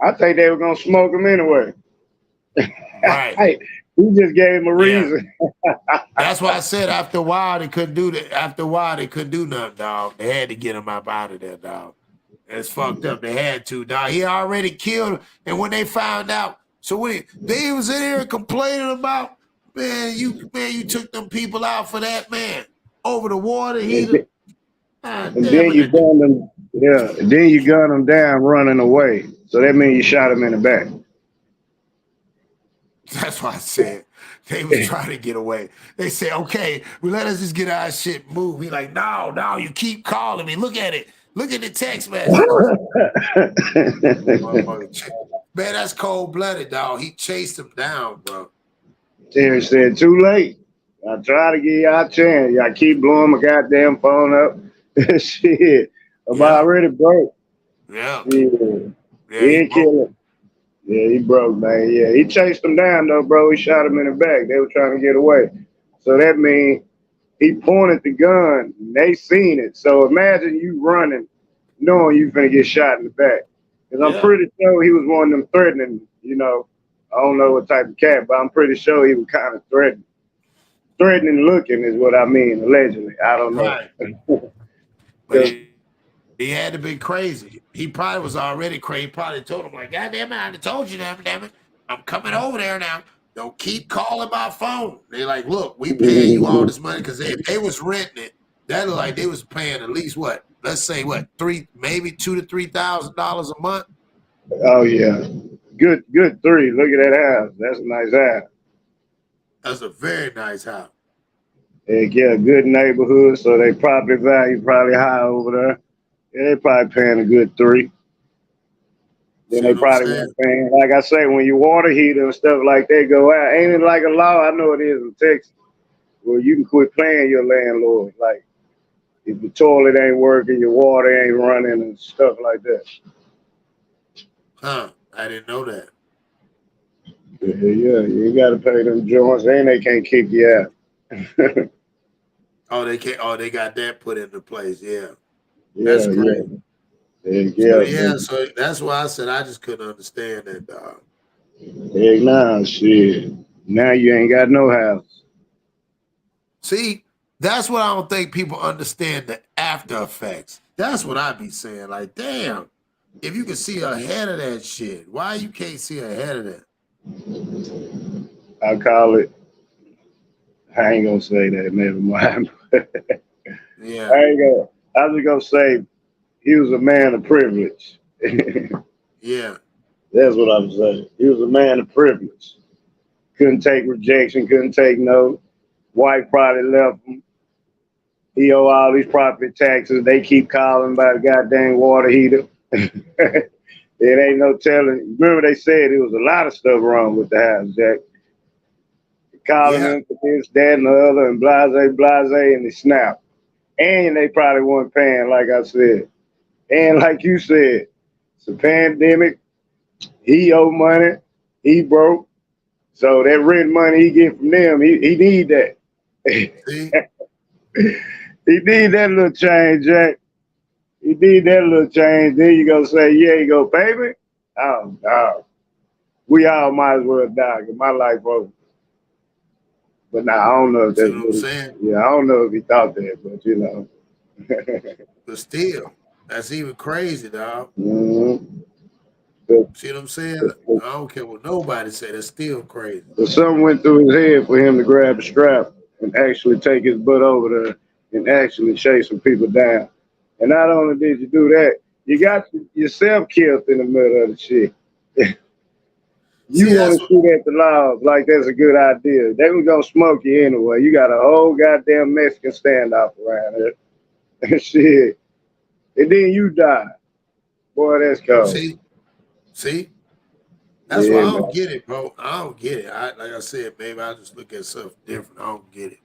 I think they were gonna smoke him anyway.
Right.
Hey, he just gave him a reason.
That's why I said after a while they couldn't do that. After a while they couldn't do nothing, dog. They had to get him up out of there, dog. It's fucked up. They had to, dog. He already killed him. And when they found out, so when they was in here complaining about, man, you took them people out for that, man. Over the water heater.
And then you gun them, then you gun them down running away. So that means you shot him in the back.
That's why I said they was trying to get away. They said, okay, well, let us just get our shit moved. He like, no, you keep calling me. Look at it. Look at the text message. Man, that's cold-blooded, dog. He chased him down, bro.
Terry said, too late. I try to give y'all a chance. Y'all keep blowing my goddamn phone up. Shit. I'm already broke.
Yeah.
He didn't kill him. Yeah, he broke, man. Yeah, he chased him down, though, bro. He shot him in the back. They were trying to get away. So that means he pointed the gun. And they seen it. So imagine you running, knowing you finna get shot in the back. Because I'm pretty sure he was one of them threatening, I don't know what type of cat, but I'm pretty sure he was kind of threatening. Threatening looking is what I mean, allegedly. I don't know.
Right. But he had to be crazy. He probably was already crazy. He probably told him, like, God damn it, I told you, damn it. I'm coming over there now. Don't keep calling my phone. They like, look, we paying you all this money because they was renting it. That looked like they was paying at least what? Let's say what, maybe $2,000 to $3,000 a month.
Oh yeah, good three. Look at that house. That's a nice house.
That's a very nice house.
Yeah, good neighborhood, so they property value probably high over there. Yeah, they probably paying a good $3. Then they probably weren't paying. Like I say, when your water heater and stuff like that go out, ain't it like a law? I know it is in Texas. Well, you can quit paying your landlord. Like if the toilet ain't working, your water ain't running and stuff like that.
Huh? I didn't know that.
Yeah, you got to pay them joints, and they can't kick you out.
Oh, they can't. Oh, they got that put into place. Yeah,
Yeah,
that's great.
Yeah.
So that's why I said I just couldn't understand that, dog.
Heck nah, shit. Now you ain't got no house.
See, that's what I don't think people understand, the after effects. That's what I be saying. Like, damn, if you can see ahead of that shit, why you can't see ahead of that?
I call it. I ain't gonna say that. Never mind.
Yeah.
I was just gonna say he was a man of privilege.
Yeah.
That's what I'm saying. He was a man of privilege. Couldn't take rejection. Couldn't take no. Wife probably left him. He owe all these property taxes. They keep calling about the goddamn water heater. It ain't no telling. Remember they said there was a lot of stuff wrong with the house, Jack. Calling him for this, that, and the other, and blase, and they snapped. And they probably weren't paying, like I said. And like you said, It's a pandemic. He owe money. He broke. So that rent money he get from them, he need that. He need that little change, Jack. He need that little change. Then you go say, yeah, you go, baby. Oh, no. We all might as well die because my life over. But now I don't know if that's what I'm saying. Yeah, I don't know if he thought that, but you know.
But still, that's even crazy, dog.
Mm-hmm.
See what I'm saying? I don't care what nobody say. That's still crazy.
But something went through his head for him to grab a strap and actually take his butt over there and actually chase some people down. And not only did you do that, you got yourself killed in the middle of the shit. You want to shoot at the law like that's a good idea. They was gonna smoke you anyway. You got a whole goddamn Mexican standoff around here. Shit. And then you die. Boy, that's cold.
See? That's why I don't get it, bro. I don't get it. Like I said, baby, I just look at stuff different. I don't get it.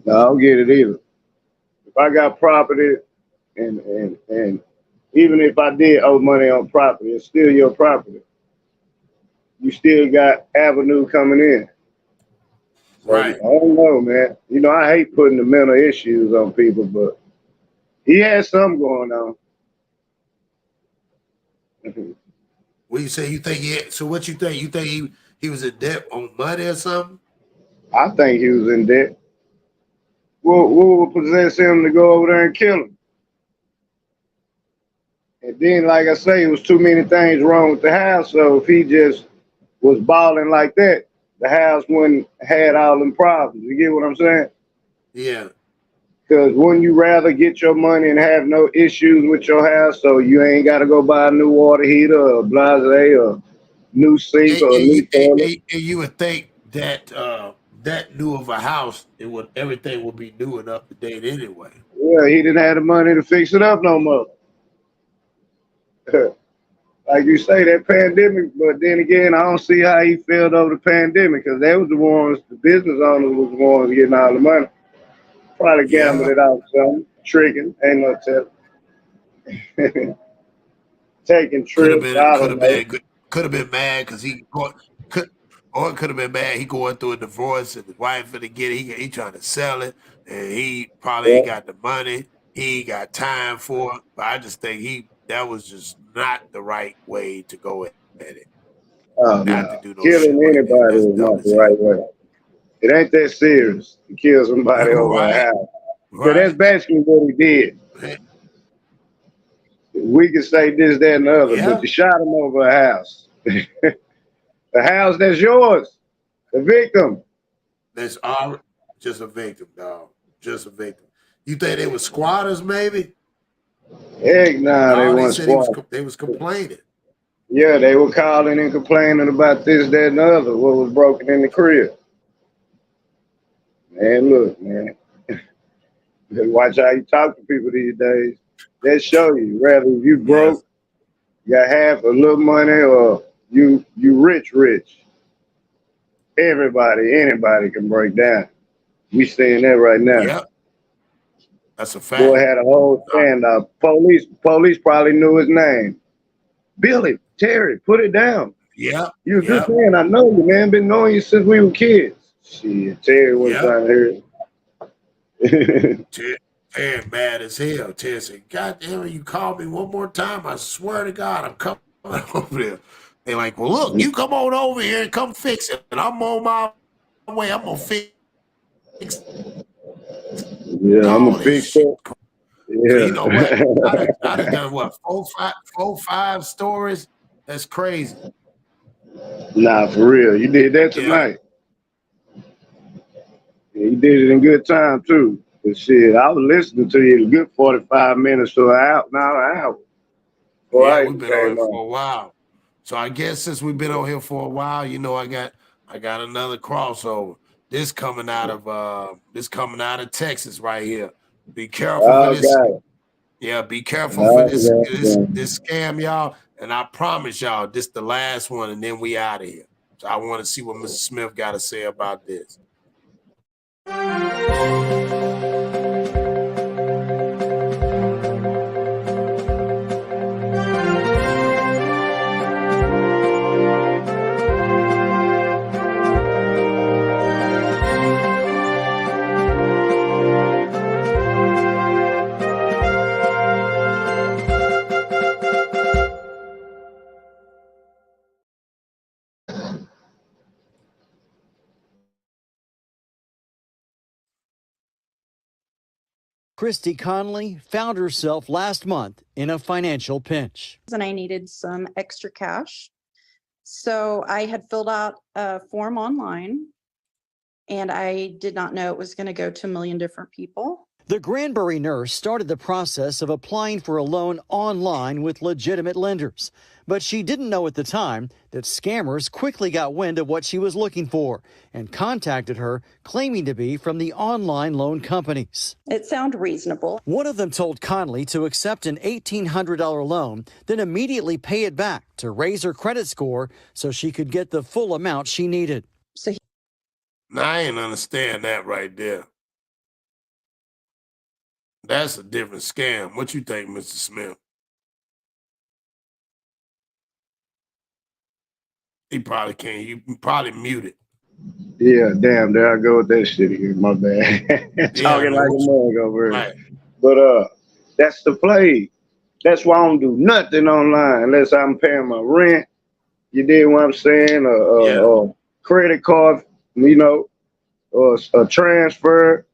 No, I don't get it either. If I got property and even if I did owe money on property, it's still your property. You still got avenue coming in. So,
right.
I don't know, man. You know, I hate putting the mental issues on people, but he has something going on.
What you say? You think he had, so what you think? You think he was in debt on money or something?
I think he was in debt. What would possess him to go over there and kill him? And then, like I say, it was too many things wrong with the house. So if he just was balling like that, the house wouldn't had all them problems. You get what I'm saying?
Yeah.
Because wouldn't you rather get your money and have no issues with your house so you ain't got to go buy a new water heater or blase or new sink or a new toilet?
And you would think that that new of a house, everything would be new and up to date anyway.
Yeah, he didn't have the money to fix it up no more. Like you say, that pandemic, but then again, I don't see how he failed over the pandemic because they was the ones, the business owners was the ones getting all the money. Probably gambled it out something, tricking, ain't no telling. Taking trips.
Could have been mad because he could have been mad he going through a divorce and his wife finna get it. He trying to sell it and he probably ain't got the money. He ain't got time for it. But I just think that was just not the right way to go at it.
Oh, no. Killing anybody is not the right way. It ain't that serious to kill somebody over a house. So that's basically what he did. We can say this, that, and the other, but you shot him over a house. The house that's yours, the victim.
That's just a victim, dog. Just a victim. You think they were squatters, maybe?
Heck nah, they weren't squatters.
They was complaining.
Yeah, they were calling and complaining about this, that, and the other, what was broken in the crib. Man, look, man. Watch how you talk to people these days. They show you, whether you broke, you got half a little money, or you rich. Anybody can break down. We seeing that right now.
Yep. That's a fact.
Boy had a whole standoff. Police probably knew his name. Billy, Terry, put it down.
Yeah.
You a good man. I know you, man. Been knowing you since we were kids. Shit, Terry was trying to hear it.
Terry mad as hell. Terry said, God damn it, you called me one more time. I swear to God, I'm coming over there. They're like, well, look, you come on over here and come fix it. And I'm on my way. I'm going to fix it.
Yeah, I'm going to fix it. Yeah.
So you know what? I've done what, four, five stories? That's crazy.
Nah, for real. You did that tonight. Yeah, you did it in good time, too. But shit, I was listening to you a good 45 minutes to an hour.
Yeah, we've been on here for a while. So I guess since we've been on here for a while, you know, I got another crossover. This coming out of Texas right here. Be careful for this. Yeah, be careful for this scam, y'all. And I promise y'all, this the last one, and then we out of here. So I want to see what Mr. Smith got to say about this.
Christy Conley found herself last month in a financial pinch.
And I needed some extra cash. So I had filled out a form online, and I did not know it was going to go to a million different people.
The Granbury nurse started the process of applying for a loan online with legitimate lenders. But she didn't know at the time that scammers quickly got wind of what she was looking for and contacted her, claiming to be from the online loan companies.
It sounded reasonable.
One of them told Conley to accept an $1,800 loan, then immediately pay it back to raise her credit score so she could get the full amount she needed.
Now, I ain't understand that right there. That's a different scam. What you think, Mr. Smith? He probably can't. You probably muted.
Yeah, damn, there I go with that shit again. My bad. Talking like a mug over here.
Right.
But that's the play. That's why I don't do nothing online unless I'm paying my rent. You dig what I'm saying? Or credit card, you know, or a transfer.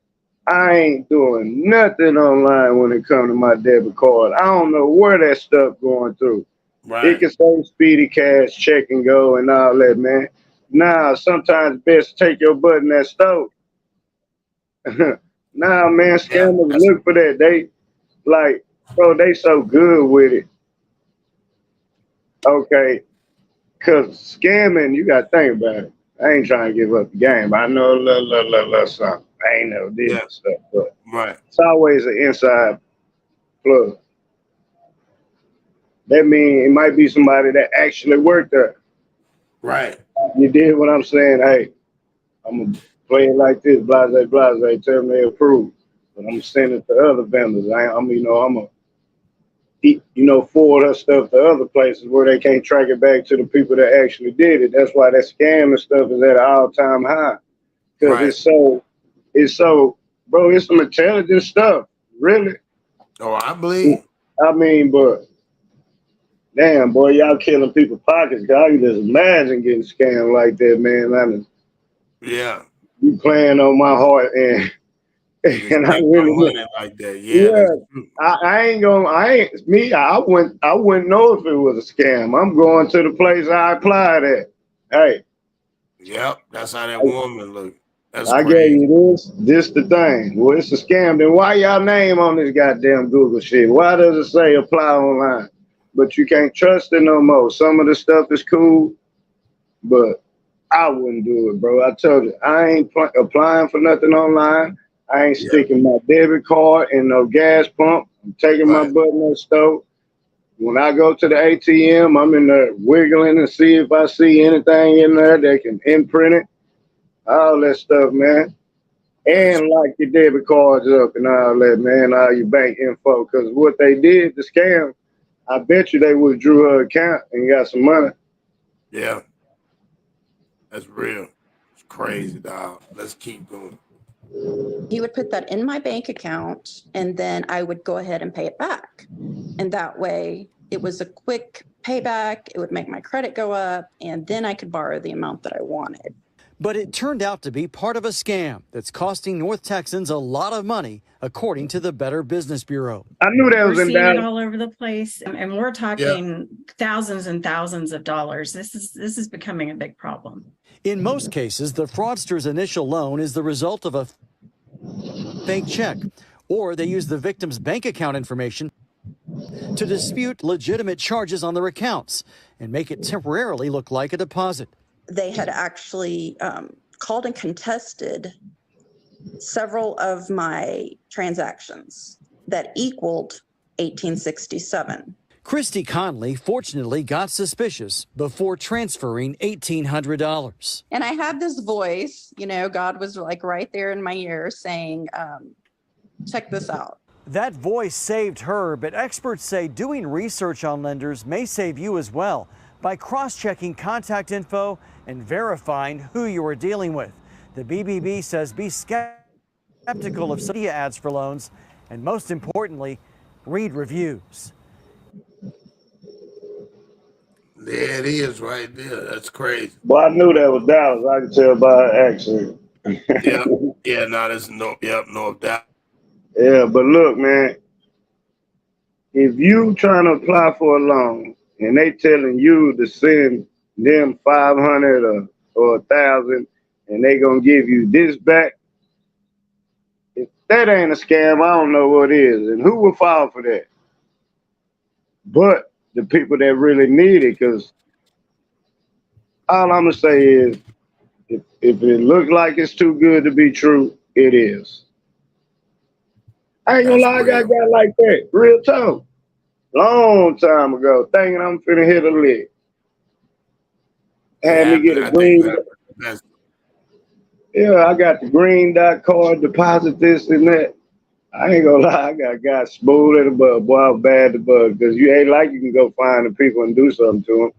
I ain't doing nothing online when it comes to my debit card. I don't know where that stuff going through.
Right.
It can say speedy cash, check and go and all that, man. Nah, sometimes best take your butt in that stove. Nah, man, scammers look for that. They like, bro, they so good with it. Okay. Cause scamming, you gotta think about it. I ain't trying to give up the game, but I know a little something. I ain't never did that stuff, but it's always an inside plug. That means it might be somebody that actually worked there.
Right.
You did what I'm saying. Hey, I'm going to play it like this, blase, blase, tell me they approve. But I'm going to send it to other vendors. I'm going to forward her stuff to other places where they can't track it back to the people that actually did it. That's why that scam and stuff is at an all-time high. Because it's so, bro, it's some intelligent stuff. Really.
Oh, I believe.
I mean, but damn, boy, y'all killing people's pockets. I can just imagine getting scammed like that, man.
Yeah.
You playing on my heart, and I really
like that. Yeah.
I wouldn't know if it was a scam. I'm going to the place I applied at. Hey.
Yep, that's how that woman looked. That's
I gave you this the thing. Well, it's a scam. Then why y'all name on this goddamn Google shit? Why does it say apply online? But you can't trust it no more. Some of the stuff is cool, but I wouldn't do it, bro. I told you, I ain't applying for nothing online. I ain't sticking my debit card in no gas pump. I'm taking my butt in that stove. When I go to the ATM, I'm in there wiggling and see if I see anything in there that can imprint it. All that stuff, man. And lock your debit cards up and all that, man. All your bank info. Because what they did, the scam, I bet you they withdrew her account and got some money.
Yeah. That's real. It's crazy, dog. Let's keep going.
He would put that in my bank account, and then I would go ahead and pay it back. And that way, it was a quick payback. It would make my credit go up, and then I could borrow the amount that I wanted.
But it turned out to be part of a scam that's costing North Texans a lot of money, according to the Better Business Bureau.
I knew that was
We're
in
seeing it
Dallas.
all over the place, and we're talking thousands and thousands of dollars. This is becoming a big problem.
In most cases, the fraudster's initial loan is the result of a fake check, or they use the victim's bank account information to dispute legitimate charges on their accounts and make it temporarily look like a deposit.
They had actually called and contested several of my transactions that equaled $1,867.
Christy Conley fortunately got suspicious before transferring $1,800.
And I had this voice, God was like right there in my ear saying, check this out.
That voice saved her, but experts say doing research on lenders may save you as well by cross-checking contact info and verifying who you are dealing with. The BBB says be skeptical of media ads for loans, and most importantly, read reviews.
There it is right there. That's crazy.
Well, I knew that was Dallas. I could tell by her accent.
Yeah, no, there's no doubt.
Yeah, but look, man, if you trying to apply for a loan and they telling you to send them 500 or 1,000 and they gonna give you this back, if that ain't a scam, I don't know what is. And who will fall for that? But the people that really need it, because all I'm gonna say is, if it looks like it's too good to be true, it is. I ain't gonna lie, I got a guy like that. Real talk. Long time ago, thinking I'm finna hit a lick. Had me get a green. Yeah, I got the green dot card, deposit this and that. I ain't gonna lie, I got a guy smooth at the bug, boy, I'm bad the bug, because you ain't like you can go find the people and do something to them.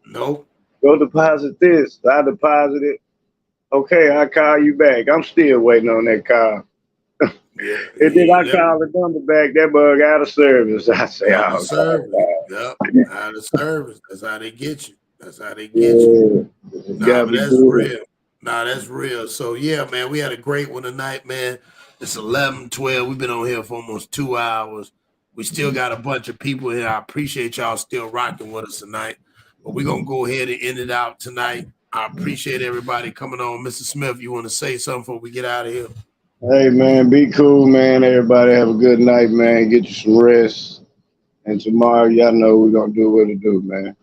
Nope.
Go deposit this. I deposit it. Okay, I'll call you back. I'm still waiting on that call. And then I call the number back, that bug out of service. I say,
out of service. Yep, out of service. That's how they get you. That's how they get you. Nah, but that's real. Nah, that's real. So yeah, man, we had a great one tonight, man. It's 11:12. We've been on here for almost 2 hours. We still got a bunch of people here. I appreciate y'all still rocking with us tonight. But we're gonna go ahead and end it out tonight. I appreciate everybody coming on. Mr. Smith, you want to say something before we get out of here?
Hey, man, be cool, man. Everybody have a good night, man. Get you some rest. And tomorrow, y'all know we're going to do what it do, man.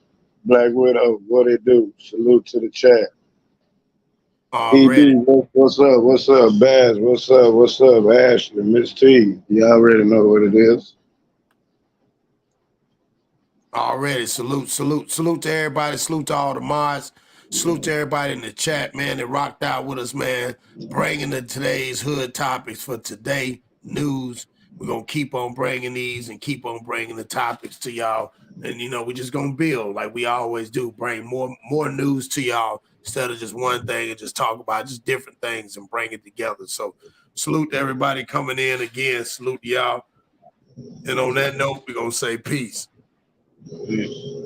Black Widow, what it do? Salute to the chat. ED, what's up? What's up? Baz, what's up? What's up? Ashley, Miss T. You already know what it is.
Already. Salute to everybody. Salute to all the mods. Salute to everybody in the chat, man, that rocked out with us, man, bringing the today's hood topics for today news. We're going to keep on bringing these and keep on bringing the topics to y'all. And, you know, we're just going to build like we always do, bring more news to y'all instead of just one thing and just talk about just different things and bring it together. So salute to everybody coming in again. Salute to y'all. And on that note, we're going to say peace.
Peace.